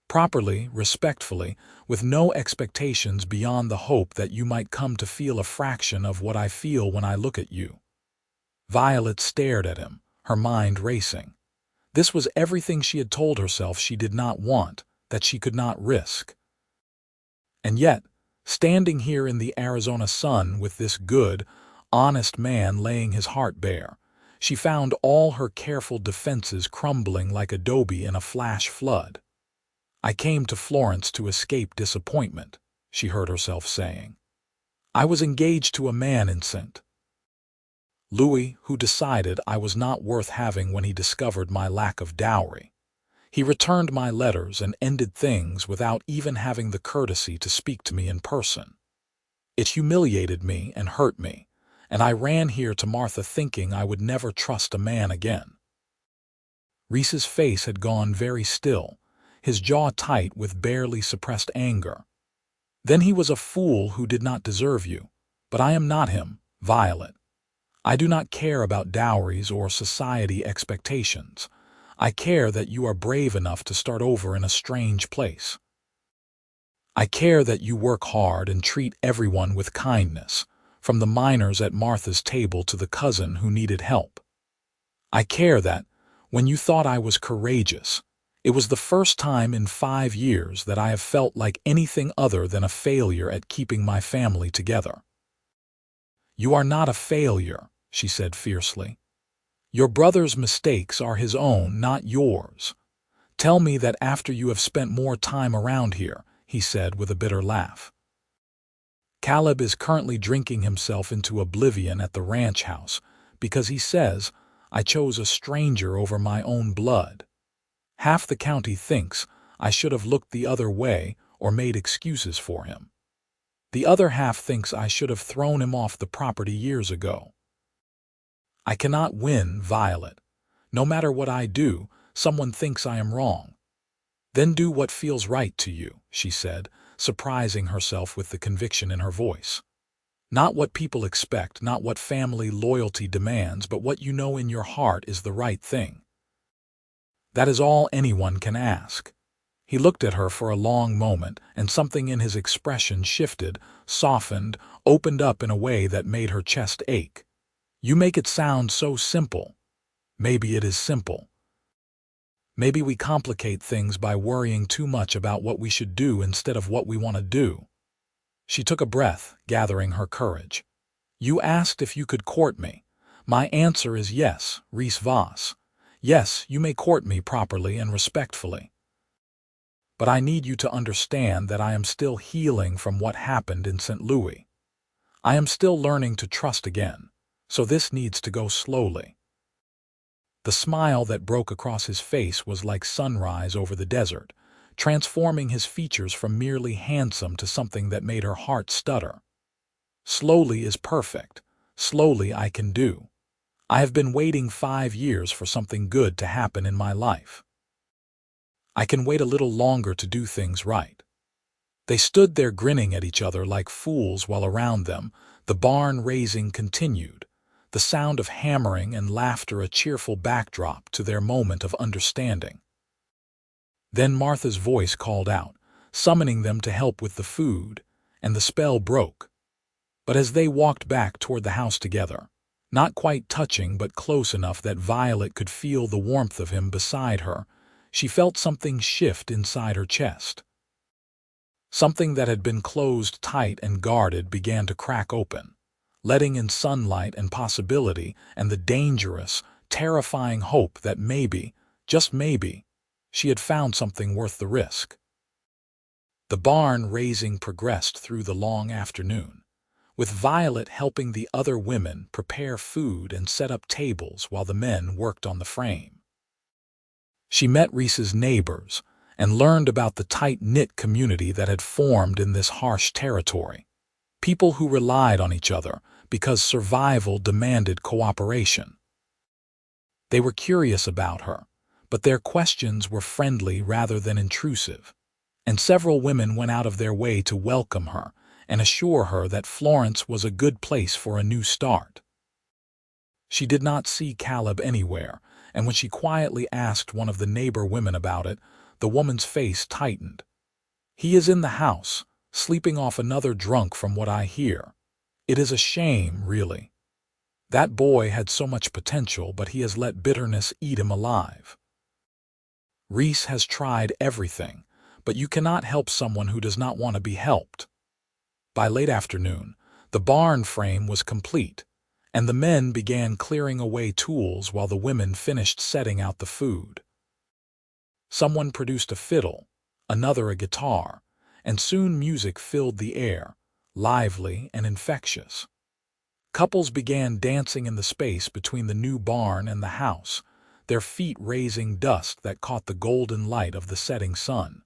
properly, respectfully, with no expectations beyond the hope that you might come to feel a fraction of what I feel when I look at you." Violet stared at him, her mind racing. This was everything she had told herself she did not want, that she could not risk. And yet, standing here in the Arizona sun with this good, honest man laying his heart bare, she found all her careful defenses crumbling like adobe in a flash flood. "I came to Florence to escape disappointment," she heard herself saying. "I was engaged to a man in St. Louis who decided I was not worth having when he discovered my lack of dowry. He returned my letters and ended things without even having the courtesy to speak to me in person. It humiliated me and hurt me, and I ran here to Martha thinking I would never trust a man again." Reese's face had gone very still, his jaw tight with barely suppressed anger. "Then he was a fool who did not deserve you. But I am not him, Violet. I do not care about dowries or society expectations. I care that you are brave enough to start over in a strange place. I care that you work hard and treat everyone with kindness, from the miners at Martha's table to the cousin who needed help. I care that, when you thought I was courageous, it was the first time in 5 years that I have felt like anything other than a failure at keeping my family together." "You are not a failure," she said fiercely. "Your brother's mistakes are his own, not yours. Tell me that after you have spent more time around here," he said with a bitter laugh. "Caleb is currently drinking himself into oblivion at the ranch house because he says I chose a stranger over my own blood. Half the county thinks I should have looked the other way or made excuses for him. The other half thinks I should have thrown him off the property years ago. I cannot win, Violet. No matter what I do, someone thinks I am wrong." "Then do what feels right to you," she said, surprising herself with the conviction in her voice. "Not what people expect, not what family loyalty demands, but what you know in your heart is the right thing. That is all anyone can ask." He looked at her for a long moment, and something in his expression shifted, softened, opened up in a way that made her chest ache. "You make it sound so simple." "Maybe it is simple. Maybe we complicate things by worrying too much about what we should do instead of what we want to do." She took a breath, gathering her courage. "You asked if you could court me. My answer is yes, Reese Voss. Yes, you may court me properly and respectfully. But I need you to understand that I am still healing from what happened in St. Louis. I am still learning to trust again, so this needs to go slowly." The smile that broke across his face was like sunrise over the desert, transforming his features from merely handsome to something that made her heart stutter. Slowly is perfect. Slowly I can do. I have been waiting 5 years for something good to happen in my life. I can wait a little longer to do things right. They stood there grinning at each other like fools while around them the barn raising continued, the sound of hammering and laughter a cheerful backdrop to their moment of understanding. Then Martha's voice called out, summoning them to help with the food, and the spell broke. But as they walked back toward the house together, not quite touching but close enough that Violet could feel the warmth of him beside her, she felt something shift inside her chest. Something that had been closed tight and guarded began to crack open, letting in sunlight and possibility and the dangerous, terrifying hope that maybe, just maybe, she had found something worth the risk. The barn raising progressed through the long afternoon, with Violet helping the other women prepare food and set up tables while the men worked on the frame. She met Reese's neighbors and learned about the tight-knit community that had formed in this harsh territory. People who relied on each other because survival demanded cooperation. They were curious about her, but their questions were friendly rather than intrusive, and several women went out of their way to welcome her and assure her that Florence was a good place for a new start. She did not see Caleb anywhere, and when she quietly asked one of the neighbor women about it, the woman's face tightened. "He is in the house, sleeping off another drunk from what I hear. It is a shame, really. That boy had so much potential, but he has let bitterness eat him alive." Reese has tried everything, but you cannot help someone who does not want to be helped. By late afternoon, the barn frame was complete, and the men began clearing away tools while the women finished setting out the food. Someone produced a fiddle, another a guitar, and soon music filled the air, lively and infectious. Couples began dancing in the space between the new barn and the house, their feet raising dust that caught the golden light of the setting sun.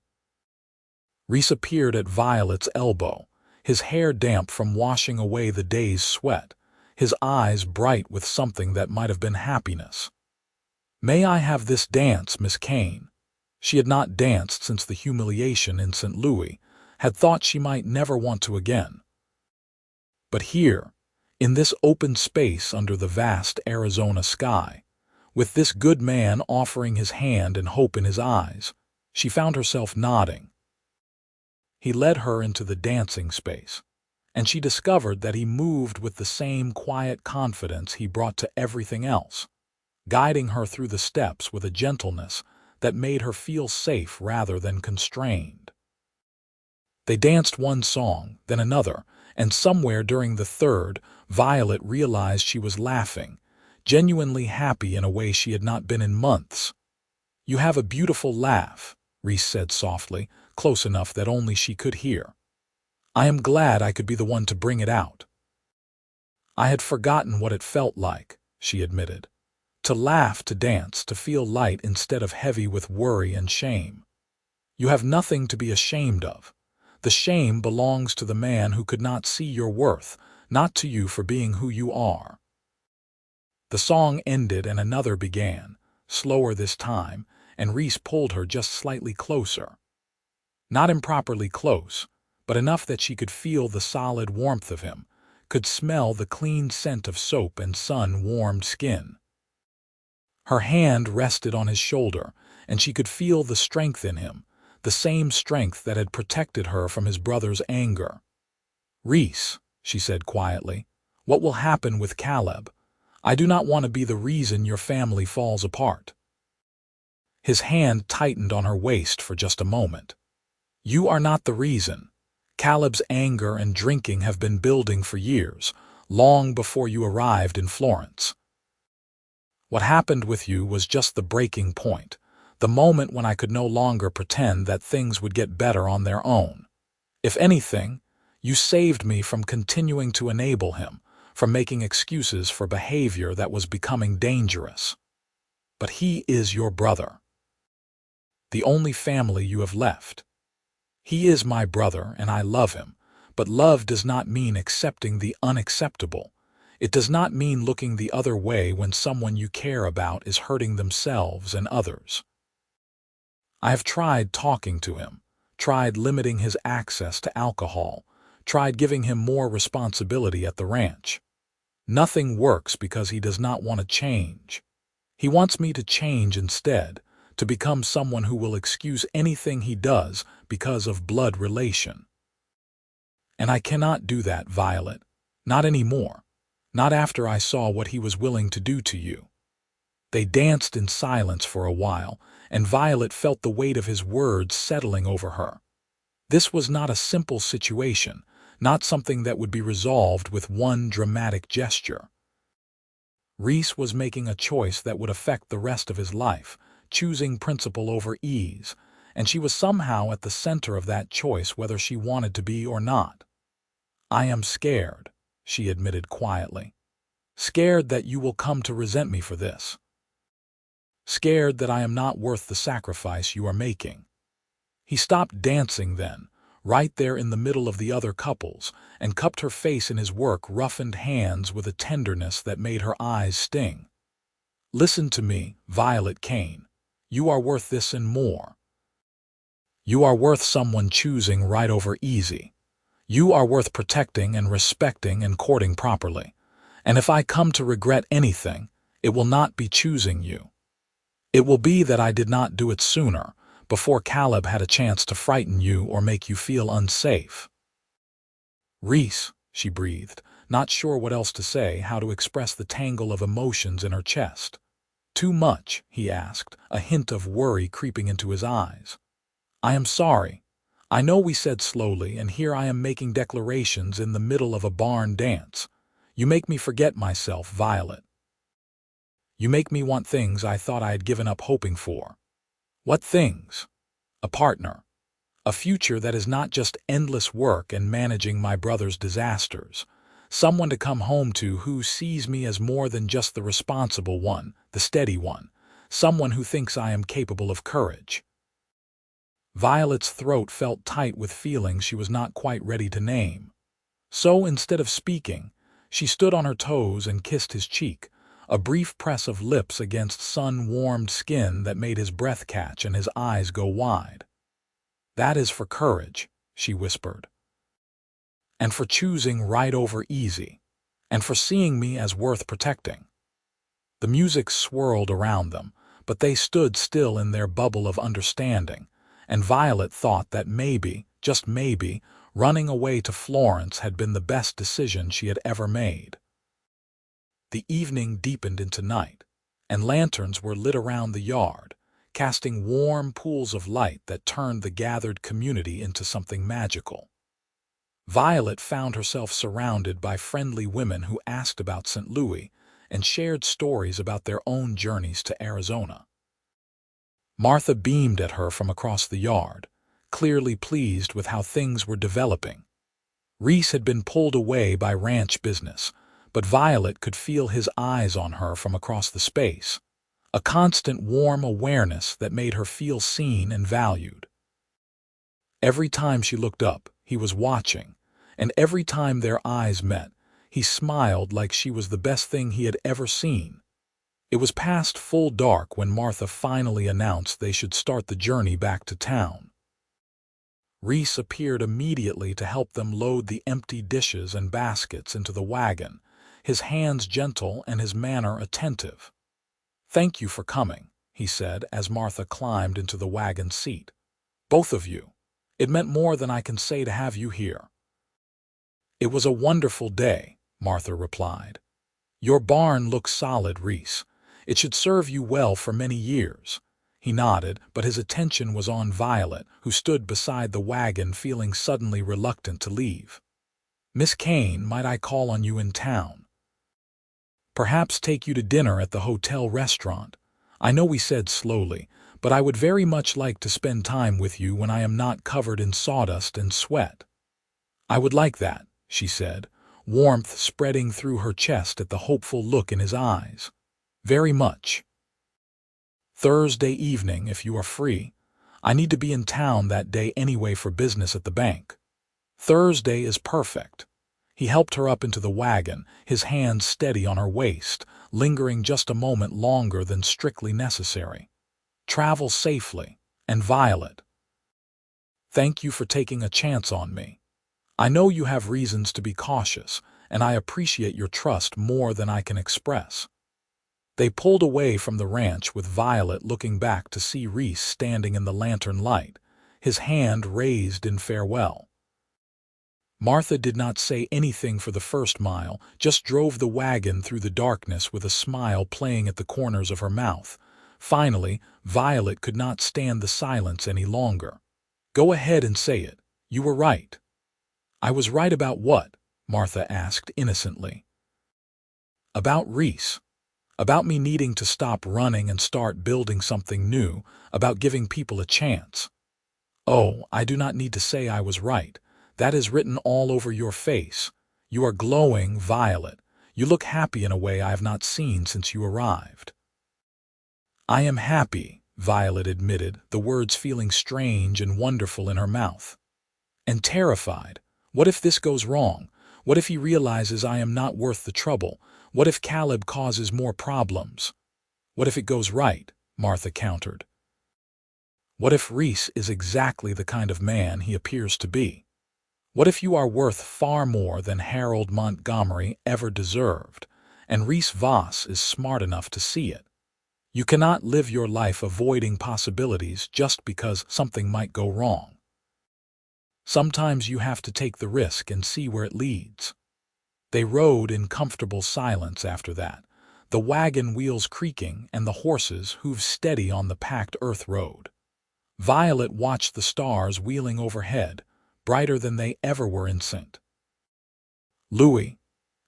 Reese appeared at Violet's elbow, his hair damp from washing away the day's sweat, his eyes bright with something that might have been happiness. "May I have this dance, Miss Kane?" She had not danced since the humiliation in St. Louis, had thought she might never want to again. But here, in this open space under the vast Arizona sky, with this good man offering his hand and hope in his eyes, she found herself nodding. He led her into the dancing space, and she discovered that he moved with the same quiet confidence he brought to everything else, guiding her through the steps with a gentleness that made her feel safe rather than constrained. They danced one song, then another, and somewhere during the third, Violet realized she was laughing, genuinely happy in a way she had not been in months. "You have a beautiful laugh," Reese said softly, close enough that only she could hear. "I am glad I could be the one to bring it out." "I had forgotten what it felt like," she admitted. "To laugh, to dance, to feel light instead of heavy with worry and shame. You have nothing to be ashamed of. The shame belongs to the man who could not see your worth, not to you for being who you are." The song ended and another began, slower this time, and Reese pulled her just slightly closer. Not improperly close, but enough that she could feel the solid warmth of him, could smell the clean scent of soap and sun-warmed skin. Her hand rested on his shoulder, and she could feel the strength in him, the same strength that had protected her from his brother's anger. "Reese," she said quietly, "what will happen with Caleb? I do not want to be the reason your family falls apart." His hand tightened on her waist for just a moment. "You are not the reason. Caleb's anger and drinking have been building for years, long before you arrived in Florence. What happened with you was just the breaking point, the moment when I could no longer pretend that things would get better on their own. If anything, you saved me from continuing to enable him, from making excuses for behavior that was becoming dangerous. But he is your brother." the only family you have left. He is my brother, and I love him, but love does not mean accepting the unacceptable. It does not mean looking the other way when someone you care about is hurting themselves and others. I have tried talking to him, tried limiting his access to alcohol, tried giving him more responsibility at the ranch. Nothing works because he does not want to change. He wants me to change instead, to become someone who will excuse anything he does because of blood relation. And I cannot do that, Violet. Not anymore. Not after I saw what he was willing to do to you. They danced in silence for a while, and Violet felt the weight of his words settling over her. This was not a simple situation, not something that would be resolved with one dramatic gesture. Reese was making a choice that would affect the rest of his life, choosing principle over ease, and she was somehow at the center of that choice whether she wanted to be or not. "I am scared," she admitted quietly. "Scared that you will come to resent me for this. Scared that I am not worth the sacrifice you are making." He stopped dancing then, right there in the middle of the other couples, and cupped her face in his work-roughened hands with a tenderness that made her eyes sting. "Listen to me, Violet Kane. You are worth this and more. You are worth someone choosing right over easy. You are worth protecting and respecting and courting properly. And if I come to regret anything, it will not be choosing you. It will be that I did not do it sooner, before Caleb had a chance to frighten you or make you feel unsafe." "Reese," she breathed, not sure what else to say, how to express the tangle of emotions in her chest. "Too much?" he asked, a hint of worry creeping into his eyes. "I am sorry. I know we said slowly, and here I am making declarations in the middle of a barn dance. You make me forget myself, Violet. You make me want things I thought I had given up hoping for." "What things?" "A partner. A future that is not just endless work and managing my brother's disasters. Someone to come home to who sees me as more than just the responsible one, the steady one. Someone who thinks I am capable of courage." Violet's throat felt tight with feelings she was not quite ready to name. So instead of speaking, she stood on her toes and kissed his cheek, a brief press of lips against sun-warmed skin that made his breath catch and his eyes go wide. "That is for courage," she whispered. "And for choosing right over easy. And for seeing me as worth protecting." The music swirled around them, but they stood still in their bubble of understanding, and Violet thought that maybe, just maybe, running away to Florence had been the best decision she had ever made. The evening deepened into night, and lanterns were lit around the yard, casting warm pools of light that turned the gathered community into something magical. Violet found herself surrounded by friendly women who asked about St. Louis and shared stories about their own journeys to Arizona. Martha beamed at her from across the yard, clearly pleased with how things were developing. Reese had been pulled away by ranch business, but Violet could feel his eyes on her from across the space, a constant warm awareness that made her feel seen and valued. Every time she looked up, he was watching, and every time their eyes met, he smiled like she was the best thing he had ever seen. It was past full dark when Martha finally announced they should start the journey back to town. Reese appeared immediately to help them load the empty dishes and baskets into the wagon, his hands gentle and his manner attentive. "Thank you for coming," he said as Martha climbed into the wagon seat. "Both of you. It meant more than I can say to have you here." "It was a wonderful day," Martha replied. "Your barn looks solid, Reese. It should serve you well for many years." He nodded, but his attention was on Violet, who stood beside the wagon feeling suddenly reluctant to leave. "Miss Kane, might I call on you in town? Perhaps take you to dinner at the hotel restaurant. I know we said slowly, but I would very much like to spend time with you when I am not covered in sawdust and sweat." "I would like that," she said, warmth spreading through her chest at the hopeful look in his eyes. "Very much. Thursday evening, if you are free. I need to be in town that day anyway for business at the bank. Thursday is perfect. He helped her up into the wagon, his hand steady on her waist, lingering just a moment longer than strictly necessary. Travel safely. And Violet, thank you for taking a chance on me. I know you have reasons to be cautious, and I appreciate your trust more than I can express. They pulled away from the ranch with Violet looking back to see Reese standing in the lantern light, his hand raised in farewell. Martha did not say anything for the first mile, just drove the wagon through the darkness with a smile playing at the corners of her mouth. Finally, Violet could not stand the silence any longer. Go ahead and say it. You were right. I was right about what? Martha asked innocently. About Reese. About me needing to stop running and start building something new, about giving people a chance. Oh, I do not need to say I was right. That is written all over your face. You are glowing, Violet. You look happy in a way I have not seen since you arrived. I am happy, Violet admitted, the words feeling strange and wonderful in her mouth. And terrified. What if this goes wrong? What if he realizes I am not worth the trouble? What if Caleb causes more problems? What if it goes right? Martha countered. What if Reese is exactly the kind of man he appears to be? What if you are worth far more than Harold Montgomery ever deserved, and Reese Voss is smart enough to see it? You cannot live your life avoiding possibilities just because something might go wrong. Sometimes you have to take the risk and see where it leads. They rode in comfortable silence after that, the wagon wheels creaking and the horses hooves steady on the packed earth road. Violet watched the stars wheeling overhead, brighter than they ever were in St. Louis,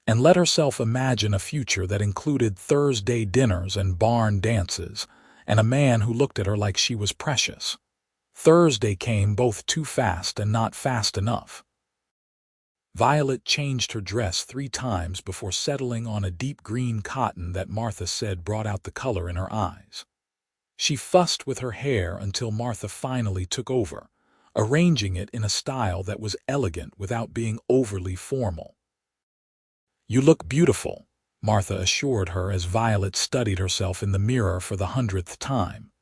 and let herself imagine a future that included Thursday dinners and barn dances, and a man who looked at her like she was precious. Thursday came both too fast and not fast enough. Violet changed her dress 3 times before settling on a deep green cotton that Martha said brought out the color in her eyes. She fussed with her hair until Martha finally took over, arranging it in a style that was elegant without being overly formal. You look beautiful, Martha assured her as Violet studied herself in the mirror for the 100th time.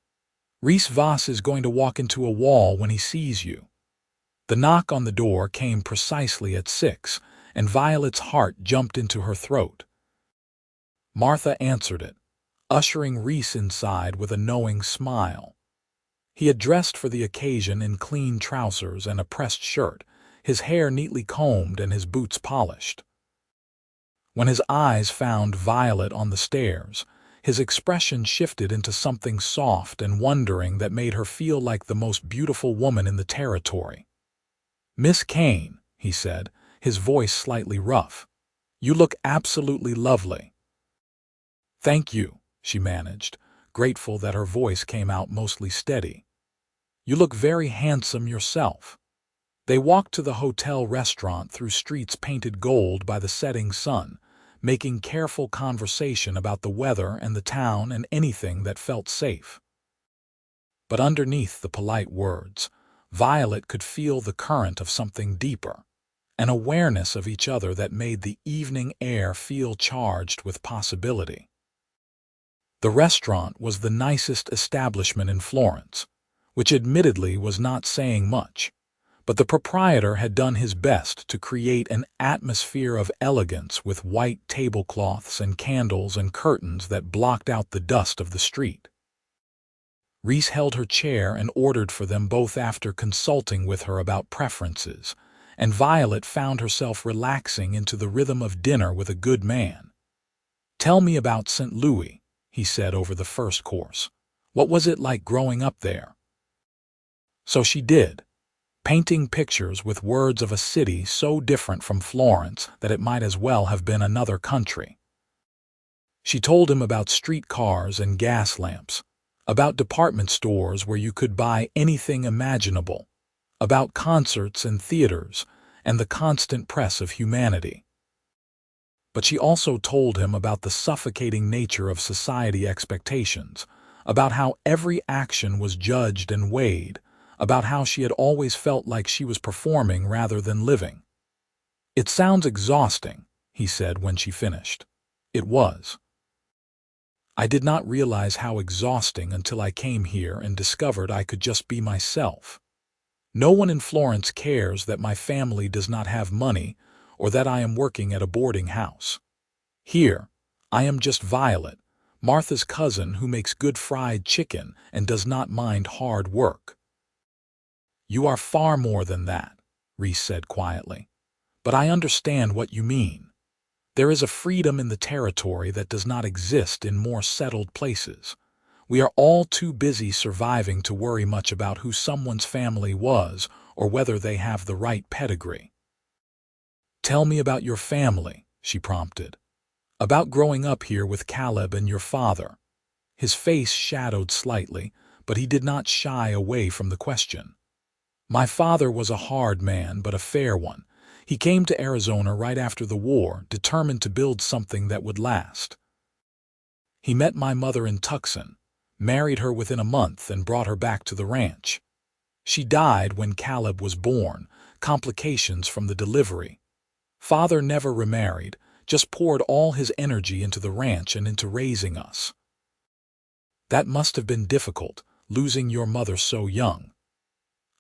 Reese Voss is going to walk into a wall when he sees you. The knock on the door came precisely at 6, and Violet's heart jumped into her throat. Martha answered it, ushering Reese inside with a knowing smile. He had dressed for the occasion in clean trousers and a pressed shirt, his hair neatly combed and his boots polished. When his eyes found Violet on the stairs, his expression shifted into something soft and wondering that made her feel like the most beautiful woman in the territory. Miss Kane, he said, his voice slightly rough, you look absolutely lovely. Thank you, she managed, grateful that her voice came out mostly steady. You look very handsome yourself. They walked to the hotel restaurant through streets painted gold by the setting sun, making careful conversation about the weather and the town and anything that felt safe. But underneath the polite words, Violet could feel the current of something deeper, an awareness of each other that made the evening air feel charged with possibility. The restaurant was the nicest establishment in Florence, which admittedly was not saying much, but the proprietor had done his best to create an atmosphere of elegance with white tablecloths and candles and curtains that blocked out the dust of the street. Reese held her chair and ordered for them both after consulting with her about preferences, and Violet found herself relaxing into the rhythm of dinner with a good man. Tell me about St. Louis, he said over the first course. What was it like growing up there? So she did, painting pictures with words of a city so different from Florence that it might as well have been another country. She told him about streetcars and gas lamps, about department stores where you could buy anything imaginable, about concerts and theaters, and the constant press of humanity. But she also told him about the suffocating nature of society expectations, about how every action was judged and weighed, about how she had always felt like she was performing rather than living. "It sounds exhausting," he said when she finished. It was. I did not realize how exhausting until I came here and discovered I could just be myself. No one in Florence cares that my family does not have money or that I am working at a boarding house. Here, I am just Violet, Martha's cousin who makes good fried chicken and does not mind hard work. "You are far more than that," Reese said quietly. "But I understand what you mean. There is a freedom in the territory that does not exist in more settled places. We are all too busy surviving to worry much about who someone's family was or whether they have the right pedigree." "Tell me about your family," she prompted. "About growing up here with Caleb and your father." His face shadowed slightly, but he did not shy away from the question. "My father was a hard man, but a fair one. He came to Arizona right after the war, determined to build something that would last. He met my mother in Tucson, married her within a month, and brought her back to the ranch. She died when Caleb was born, complications from the delivery. Father never remarried, just poured all his energy into the ranch and into raising us." "That must have been difficult, losing your mother so young."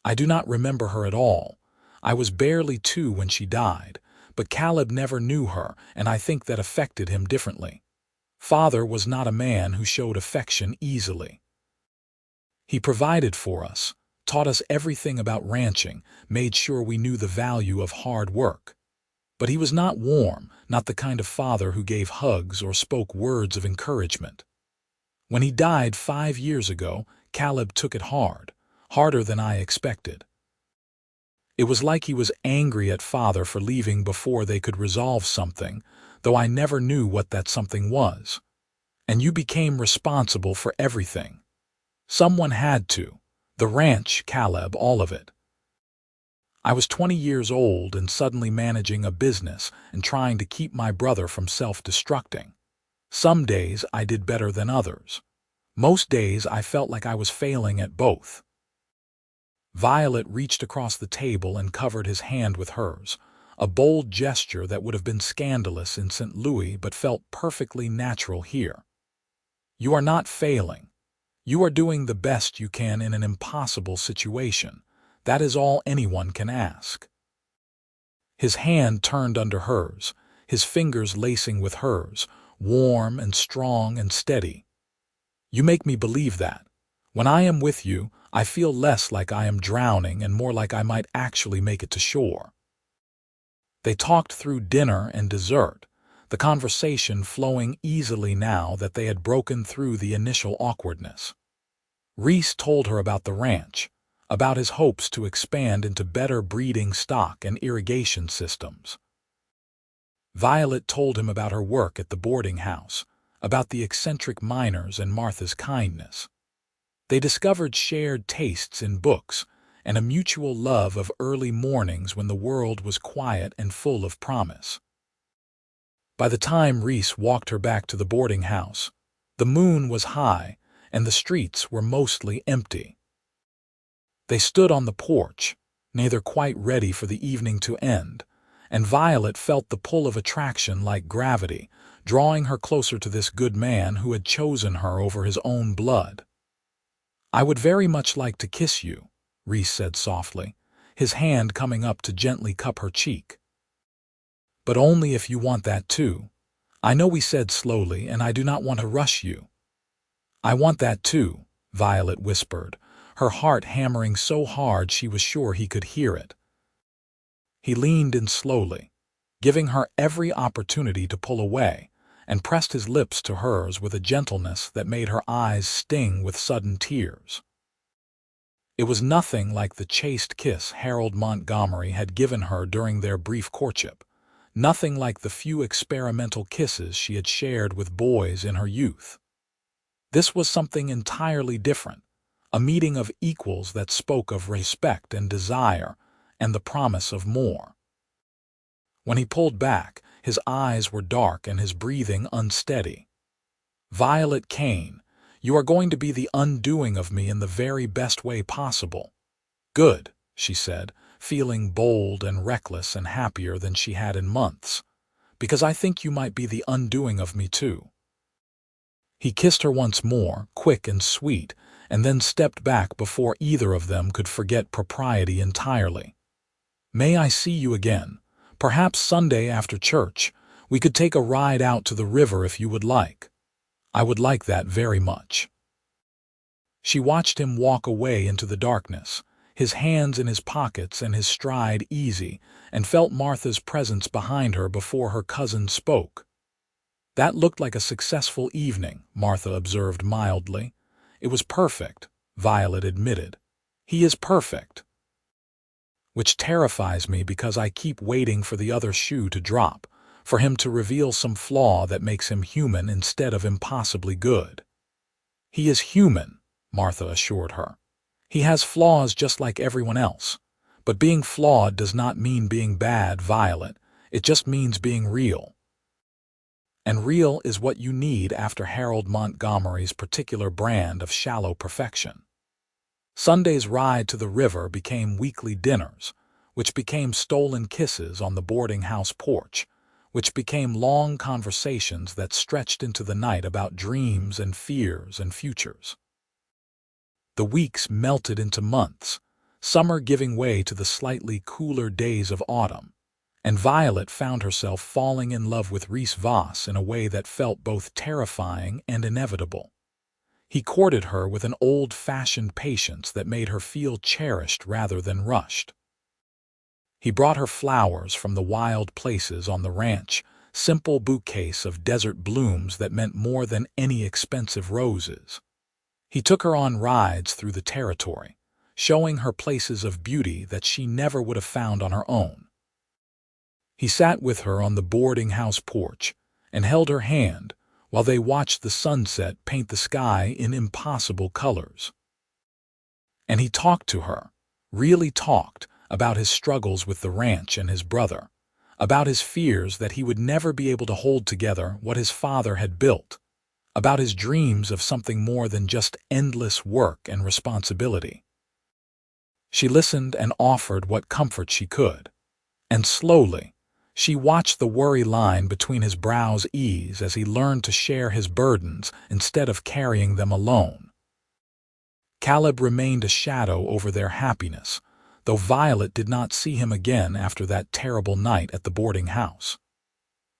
"I do not remember her at all. I was barely 2 when she died, but Caleb never knew her, and I think that affected him differently. Father was not a man who showed affection easily. He provided for us, taught us everything about ranching, made sure we knew the value of hard work. But he was not warm, not the kind of father who gave hugs or spoke words of encouragement. When he died 5 years ago, Caleb took it hard, harder than I expected. It was like he was angry at Father for leaving before they could resolve something, though I never knew what that something was. And you became responsible for everything. Someone had to. The ranch, Caleb, all of it. I was 20 years old and suddenly managing a business and trying to keep my brother from self-destructing. Some days I did better than others. Most days I felt like I was failing at both." Violet reached across the table and covered his hand with hers, a bold gesture that would have been scandalous in St. Louis but felt perfectly natural here. "You are not failing. You are doing the best you can in an impossible situation. That is all anyone can ask." His hand turned under hers, his fingers lacing with hers, warm and strong and steady. "You make me believe that. When I am with you, I feel less like I am drowning and more like I might actually make it to shore." They talked through dinner and dessert, the conversation flowing easily now that they had broken through the initial awkwardness. Reese told her about the ranch, about his hopes to expand into better breeding stock and irrigation systems. Violet told him about her work at the boarding house, about the eccentric miners and Martha's kindness. They discovered shared tastes in books and a mutual love of early mornings when the world was quiet and full of promise. By the time Reese walked her back to the boarding house, the moon was high and the streets were mostly empty. They stood on the porch, neither quite ready for the evening to end, and Violet felt the pull of attraction like gravity, drawing her closer to this good man who had chosen her over his own blood. "I would very much like to kiss you," Reese said softly, his hand coming up to gently cup her cheek. "But only if you want that too. I know we said slowly, and I do not want to rush you." "I want that too," Violet whispered, her heart hammering so hard she was sure he could hear it. He leaned in slowly, giving her every opportunity to pull away, and pressed his lips to hers with a gentleness that made her eyes sting with sudden tears. It was nothing like the chaste kiss Harold Montgomery had given her during their brief courtship, nothing like the few experimental kisses she had shared with boys in her youth. This was something entirely different, a meeting of equals that spoke of respect and desire and the promise of more. When he pulled back, his eyes were dark and his breathing unsteady. "Violet Kane, You are going to be the undoing of me in the very best way possible." "Good," she said, feeling bold and reckless and happier than she had in months, "because I think you might be the undoing of me too." He kissed her once more, quick and sweet, and then stepped back before either of them could forget propriety entirely. "May I see you again? Perhaps Sunday after church. We could take a ride out to the river if you would like." "I would like that very much." She watched him walk away into the darkness, his hands in his pockets and his stride easy, and felt Martha's presence behind her before her cousin spoke. "That looked like a successful evening," Martha observed mildly. "It was perfect," Violet admitted. "He is perfect." "Which terrifies me because I keep waiting for the other shoe to drop, for him to reveal some flaw that makes him human instead of impossibly good." "He is human," Martha assured her. "He has flaws just like everyone else. But being flawed does not mean being bad, Violet. It just means being real. And real is what you need after Harold Montgomery's particular brand of shallow perfection." Sunday's ride to the river became weekly dinners, which became stolen kisses on the boarding house porch, which became long conversations that stretched into the night about dreams and fears and futures. The weeks melted into months, summer giving way to the slightly cooler days of autumn, and Violet found herself falling in love with Reese Voss in a way that felt both terrifying and inevitable. He courted her with an old-fashioned patience that made her feel cherished rather than rushed. He brought her flowers from the wild places on the ranch, simple bouquets of desert blooms that meant more than any expensive roses. He took her on rides through the territory, showing her places of beauty that she never would have found on her own. He sat with her on the boarding house porch and held her hand while they watched the sunset paint the sky in impossible colors. And he talked to her, really talked, about his struggles with the ranch and his brother, about his fears that he would never be able to hold together what his father had built, about his dreams of something more than just endless work and responsibility. She listened and offered what comfort she could, and slowly, she watched the worry line between his brows ease as he learned to share his burdens instead of carrying them alone. Caleb remained a shadow over their happiness, though Violet did not see him again after that terrible night at the boarding house.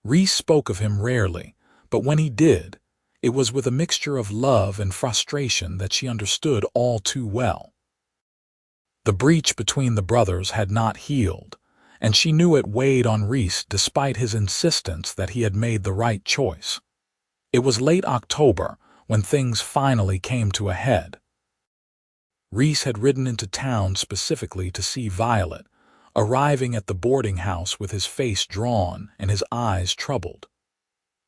Reese spoke of him rarely, but when he did, it was with a mixture of love and frustration that she understood all too well. The breach between the brothers had not healed, and she knew it weighed on Reese despite his insistence that he had made the right choice. It was late October when things finally came to a head. Reese had ridden into town specifically to see Violet, arriving at the boarding house with his face drawn and his eyes troubled.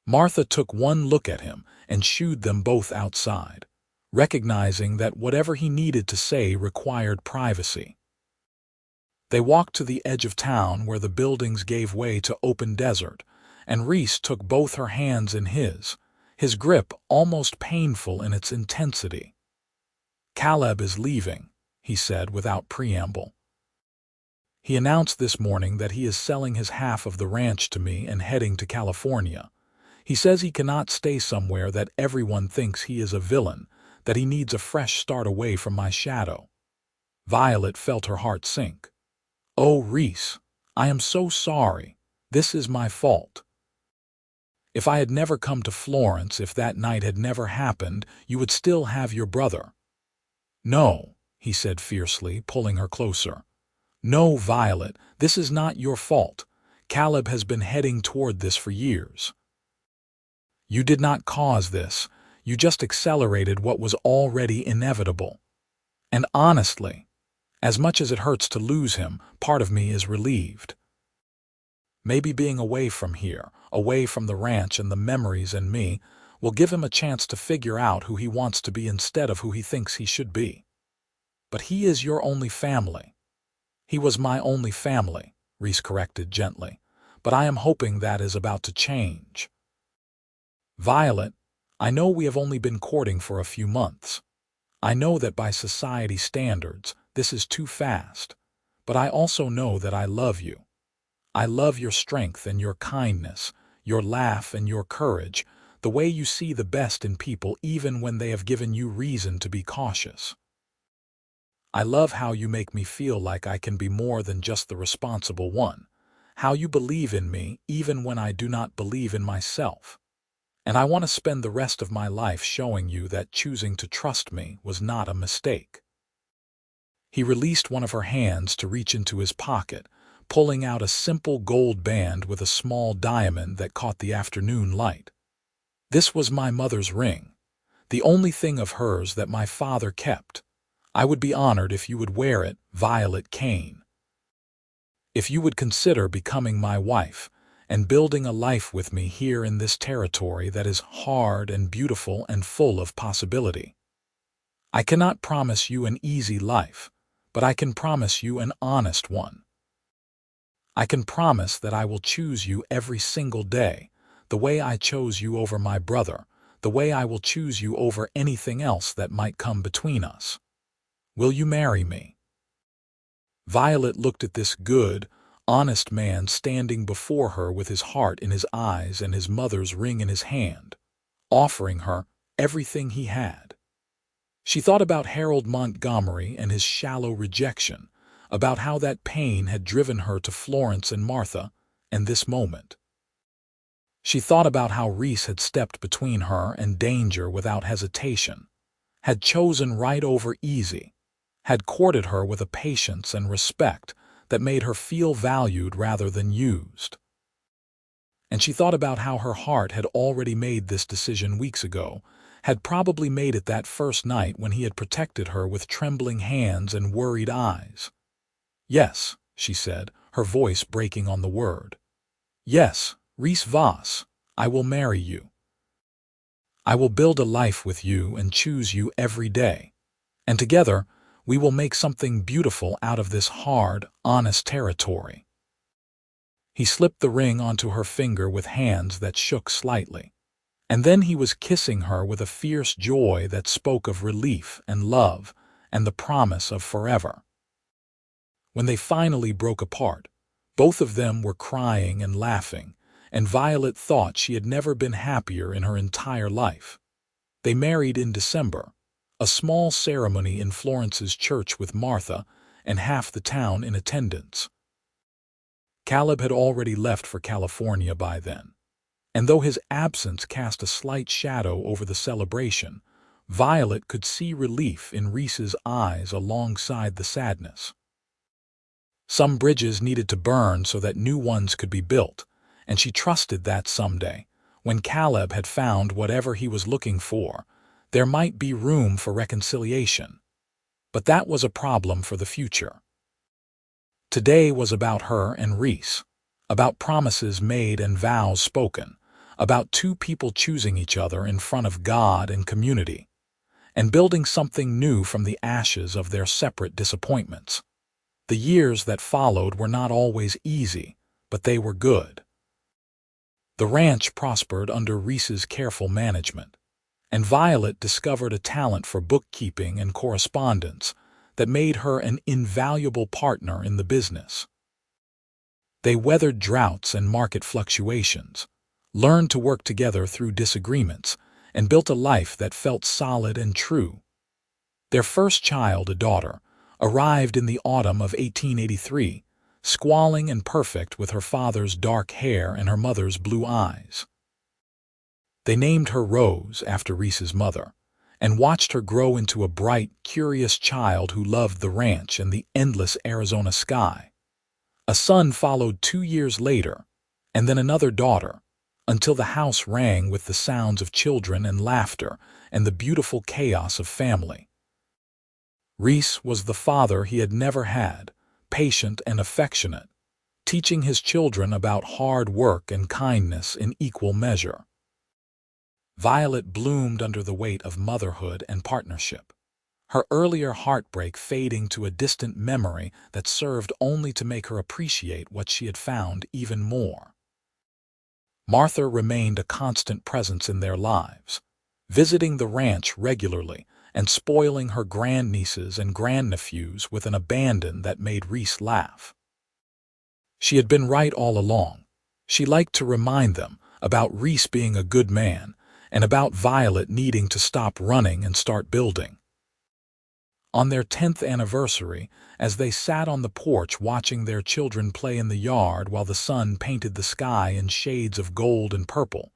Martha took one look at him and shooed them both outside, recognizing that whatever he needed to say required privacy. They walked to the edge of town where the buildings gave way to open desert, and Reese took both her hands in his grip almost painful in its intensity. "Caleb is leaving," he said without preamble. "He announced this morning that he is selling his half of the ranch to me and heading to California. He says he cannot stay somewhere that everyone thinks he is a villain, that he needs a fresh start away from my shadow." Violet felt her heart sink. "Oh, Reese, I am so sorry. This is my fault. If I had never come to Florence, if that night had never happened, you would still have your brother." "No," he said fiercely, pulling her closer. "No, Violet, this is not your fault. Caleb has been heading toward this for years. You did not cause this. You just accelerated what was already inevitable. And honestly, as much as it hurts to lose him, part of me is relieved. Maybe being away from here, away from the ranch and the memories and me, will give him a chance to figure out who he wants to be instead of who he thinks he should be. But he is your only family." "He was my only family," Reese corrected gently, "but I am hoping that is about to change." "Violet, I know we have only been courting for a few months. I know that by society standards, this is too fast. But I also know that I love you. I love your strength and your kindness, your laugh and your courage, the way you see the best in people even when they have given you reason to be cautious. I love how you make me feel like I can be more than just the responsible one, how you believe in me even when I do not believe in myself. And I want to spend the rest of my life showing you that choosing to trust me was not a mistake. He released one of her hands to reach into his pocket, pulling out a simple gold band with a small diamond that caught the afternoon light. This was my mother's ring, the only thing of hers that my father kept. I would be honored if you would wear it, Violet Kane. If you would consider becoming my wife and building a life with me here in this territory that is hard and beautiful and full of possibility. I cannot promise you an easy life, but I can promise you an honest one. I can promise that I will choose you every single day, the way I chose you over my brother, the way I will choose you over anything else that might come between us. Will you marry me? Violet looked at this good, honest man standing before her with his heart in his eyes and his mother's ring in his hand, offering her everything he had. She thought about Harold Montgomery and his shallow rejection, about how that pain had driven her to Florence and Martha, and this moment. She thought about how Reese had stepped between her and danger without hesitation, had chosen right over easy, had courted her with a patience and respect that made her feel valued rather than used. And she thought about how her heart had already made this decision weeks ago, had probably made it that first night when he had protected her with trembling hands and worried eyes. Yes, she said, her voice breaking on the word. Yes, Reese Voss, I will marry you. I will build a life with you and choose you every day. And together, we will make something beautiful out of this hard, honest territory. He slipped the ring onto her finger with hands that shook slightly. And then he was kissing her with a fierce joy that spoke of relief and love and the promise of forever. When they finally broke apart, both of them were crying and laughing, and Violet thought she had never been happier in her entire life. They married in December, a small ceremony in Florence's church with Martha and half the town in attendance. Caleb had already left for California by then, and though his absence cast a slight shadow over the celebration, Violet could see relief in Reese's eyes alongside the sadness. Some bridges needed to burn so that new ones could be built, and she trusted that someday, when Caleb had found whatever he was looking for, there might be room for reconciliation. But that was a problem for the future. Today was about her and Reese, about promises made and vows spoken, about two people choosing each other in front of God and community, and building something new from the ashes of their separate disappointments. The years that followed were not always easy, but they were good. The ranch prospered under Reese's careful management, and Violet discovered a talent for bookkeeping and correspondence that made her an invaluable partner in the business. They weathered droughts and market fluctuations, learned to work together through disagreements, and built a life that felt solid and true. Their first child, a daughter, arrived in the autumn of 1883, squalling and perfect with her father's dark hair and her mother's blue eyes. They named her Rose after Reese's mother, and watched her grow into a bright, curious child who loved the ranch and the endless Arizona sky. A son followed 2 years later, and then another daughter, until the house rang with the sounds of children and laughter and the beautiful chaos of family. Reese was the father he had never had, patient and affectionate, teaching his children about hard work and kindness in equal measure. Violet bloomed under the weight of motherhood and partnership, her earlier heartbreak fading to a distant memory that served only to make her appreciate what she had found even more. Martha remained a constant presence in their lives, visiting the ranch regularly and spoiling her grandnieces and grandnephews with an abandon that made Reese laugh. She had been right all along. She liked to remind them about Reese being a good man and about Violet needing to stop running and start building. On their 10th anniversary, as they sat on the porch watching their children play in the yard while the sun painted the sky in shades of gold and purple,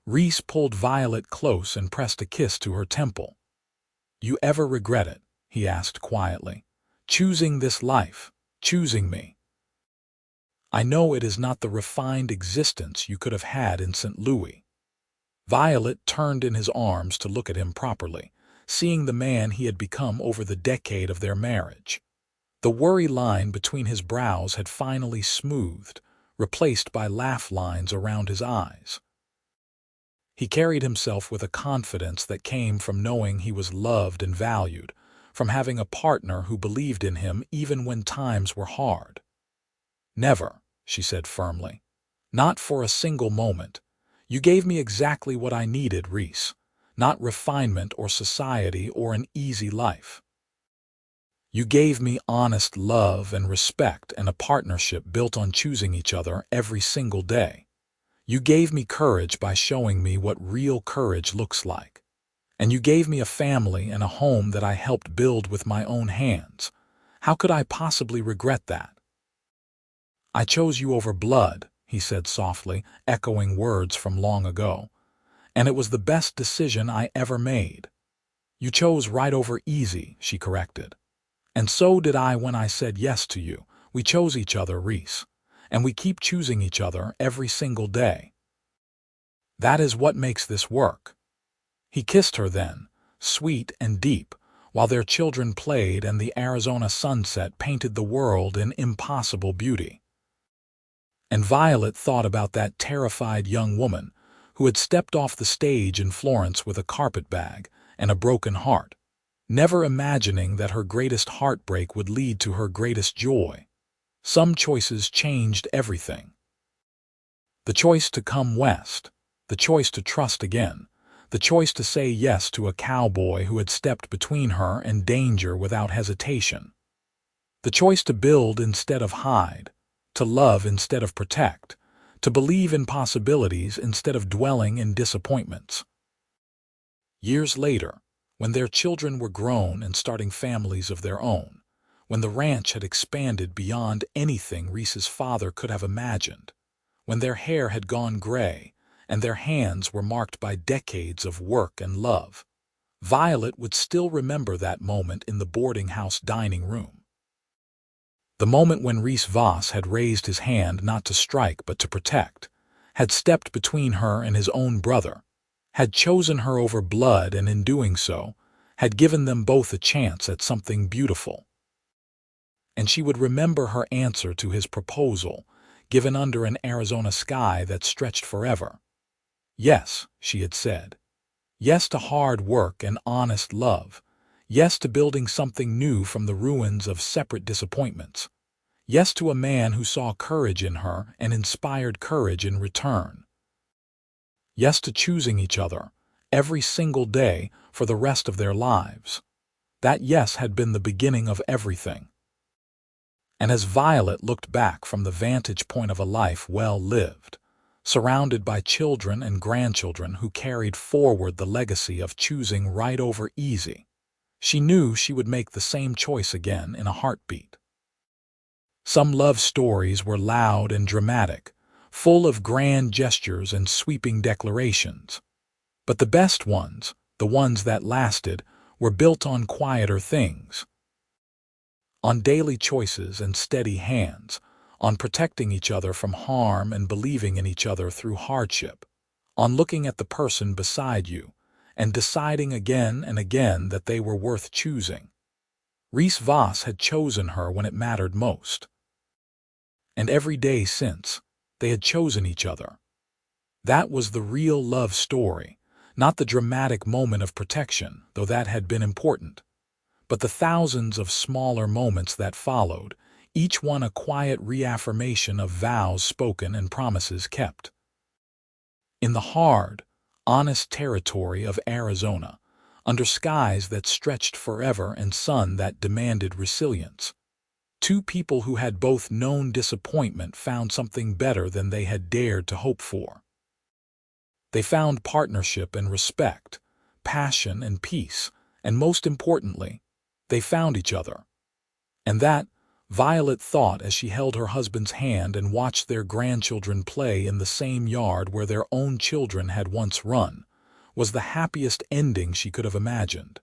Reese pulled Violet close and pressed a kiss to her temple. "You ever regret it?" he asked quietly. "Choosing this life, choosing me?" "I know it is not the refined existence you could have had in St. Louis." Violet turned in his arms to look at him properly, seeing the man he had become over the decade of their marriage. The worry line between his brows had finally smoothed, replaced by laugh lines around his eyes. He carried himself with a confidence that came from knowing he was loved and valued, from having a partner who believed in him even when times were hard. "Never," she said firmly. "Not for a single moment. You gave me exactly what I needed, Reese. Not refinement or society or an easy life. You gave me honest love and respect and a partnership built on choosing each other every single day. You gave me courage by showing me what real courage looks like. And you gave me a family and a home that I helped build with my own hands. How could I possibly regret that?" "I chose you over blood," he said softly, echoing words from long ago. "And it was the best decision I ever made." "You chose right over easy," she corrected. "And so did I when I said yes to you. We chose each other, Reese. And we keep choosing each other every single day. That is what makes this work." He kissed her then, sweet and deep, while their children played and the Arizona sunset painted the world in impossible beauty. And Violet thought about that terrified young woman who had stepped off the stage in Florence with a carpetbag and a broken heart, never imagining that her greatest heartbreak would lead to her greatest joy. Some choices changed everything. The choice to come west, the choice to trust again, the choice to say yes to a cowboy who had stepped between her and danger without hesitation. The choice to build instead of hide, to love instead of protect, to believe in possibilities instead of dwelling in disappointments. Years later, when their children were grown and starting families of their own, when the ranch had expanded beyond anything Reese's father could have imagined, when their hair had gone gray and their hands were marked by decades of work and love, Violet would still remember that moment in the boarding house dining room. The moment when Reese Voss had raised his hand not to strike but to protect, had stepped between her and his own brother, had chosen her over blood and in doing so, had given them both a chance at something beautiful. And she would remember her answer to his proposal, given under an Arizona sky that stretched forever. Yes, she had said. Yes to hard work and honest love. Yes to building something new from the ruins of separate disappointments. Yes to a man who saw courage in her and inspired courage in return. Yes to choosing each other, every single day, for the rest of their lives. That yes had been the beginning of everything. And as Violet looked back from the vantage point of a life well lived, surrounded by children and grandchildren who carried forward the legacy of choosing right over easy, she knew she would make the same choice again in a heartbeat. Some love stories were loud and dramatic, full of grand gestures and sweeping declarations. But the best ones, the ones that lasted, were built on quieter things. On daily choices and steady hands, on protecting each other from harm and believing in each other through hardship, on looking at the person beside you and deciding again and again that they were worth choosing. Reese Voss had chosen her when it mattered most. And every day since, they had chosen each other. That was the real love story, not the dramatic moment of protection, though that had been important, but the thousands of smaller moments that followed, each one a quiet reaffirmation of vows spoken and promises kept. In the hard, honest territory of Arizona, under skies that stretched forever and sun that demanded resilience. Two people who had both known disappointment found something better than they had dared to hope for. They found partnership and respect, passion and peace, and most importantly, they found each other. And that, Violet thought as she held her husband's hand and watched their grandchildren play in the same yard where their own children had once run, was the happiest ending she could have imagined.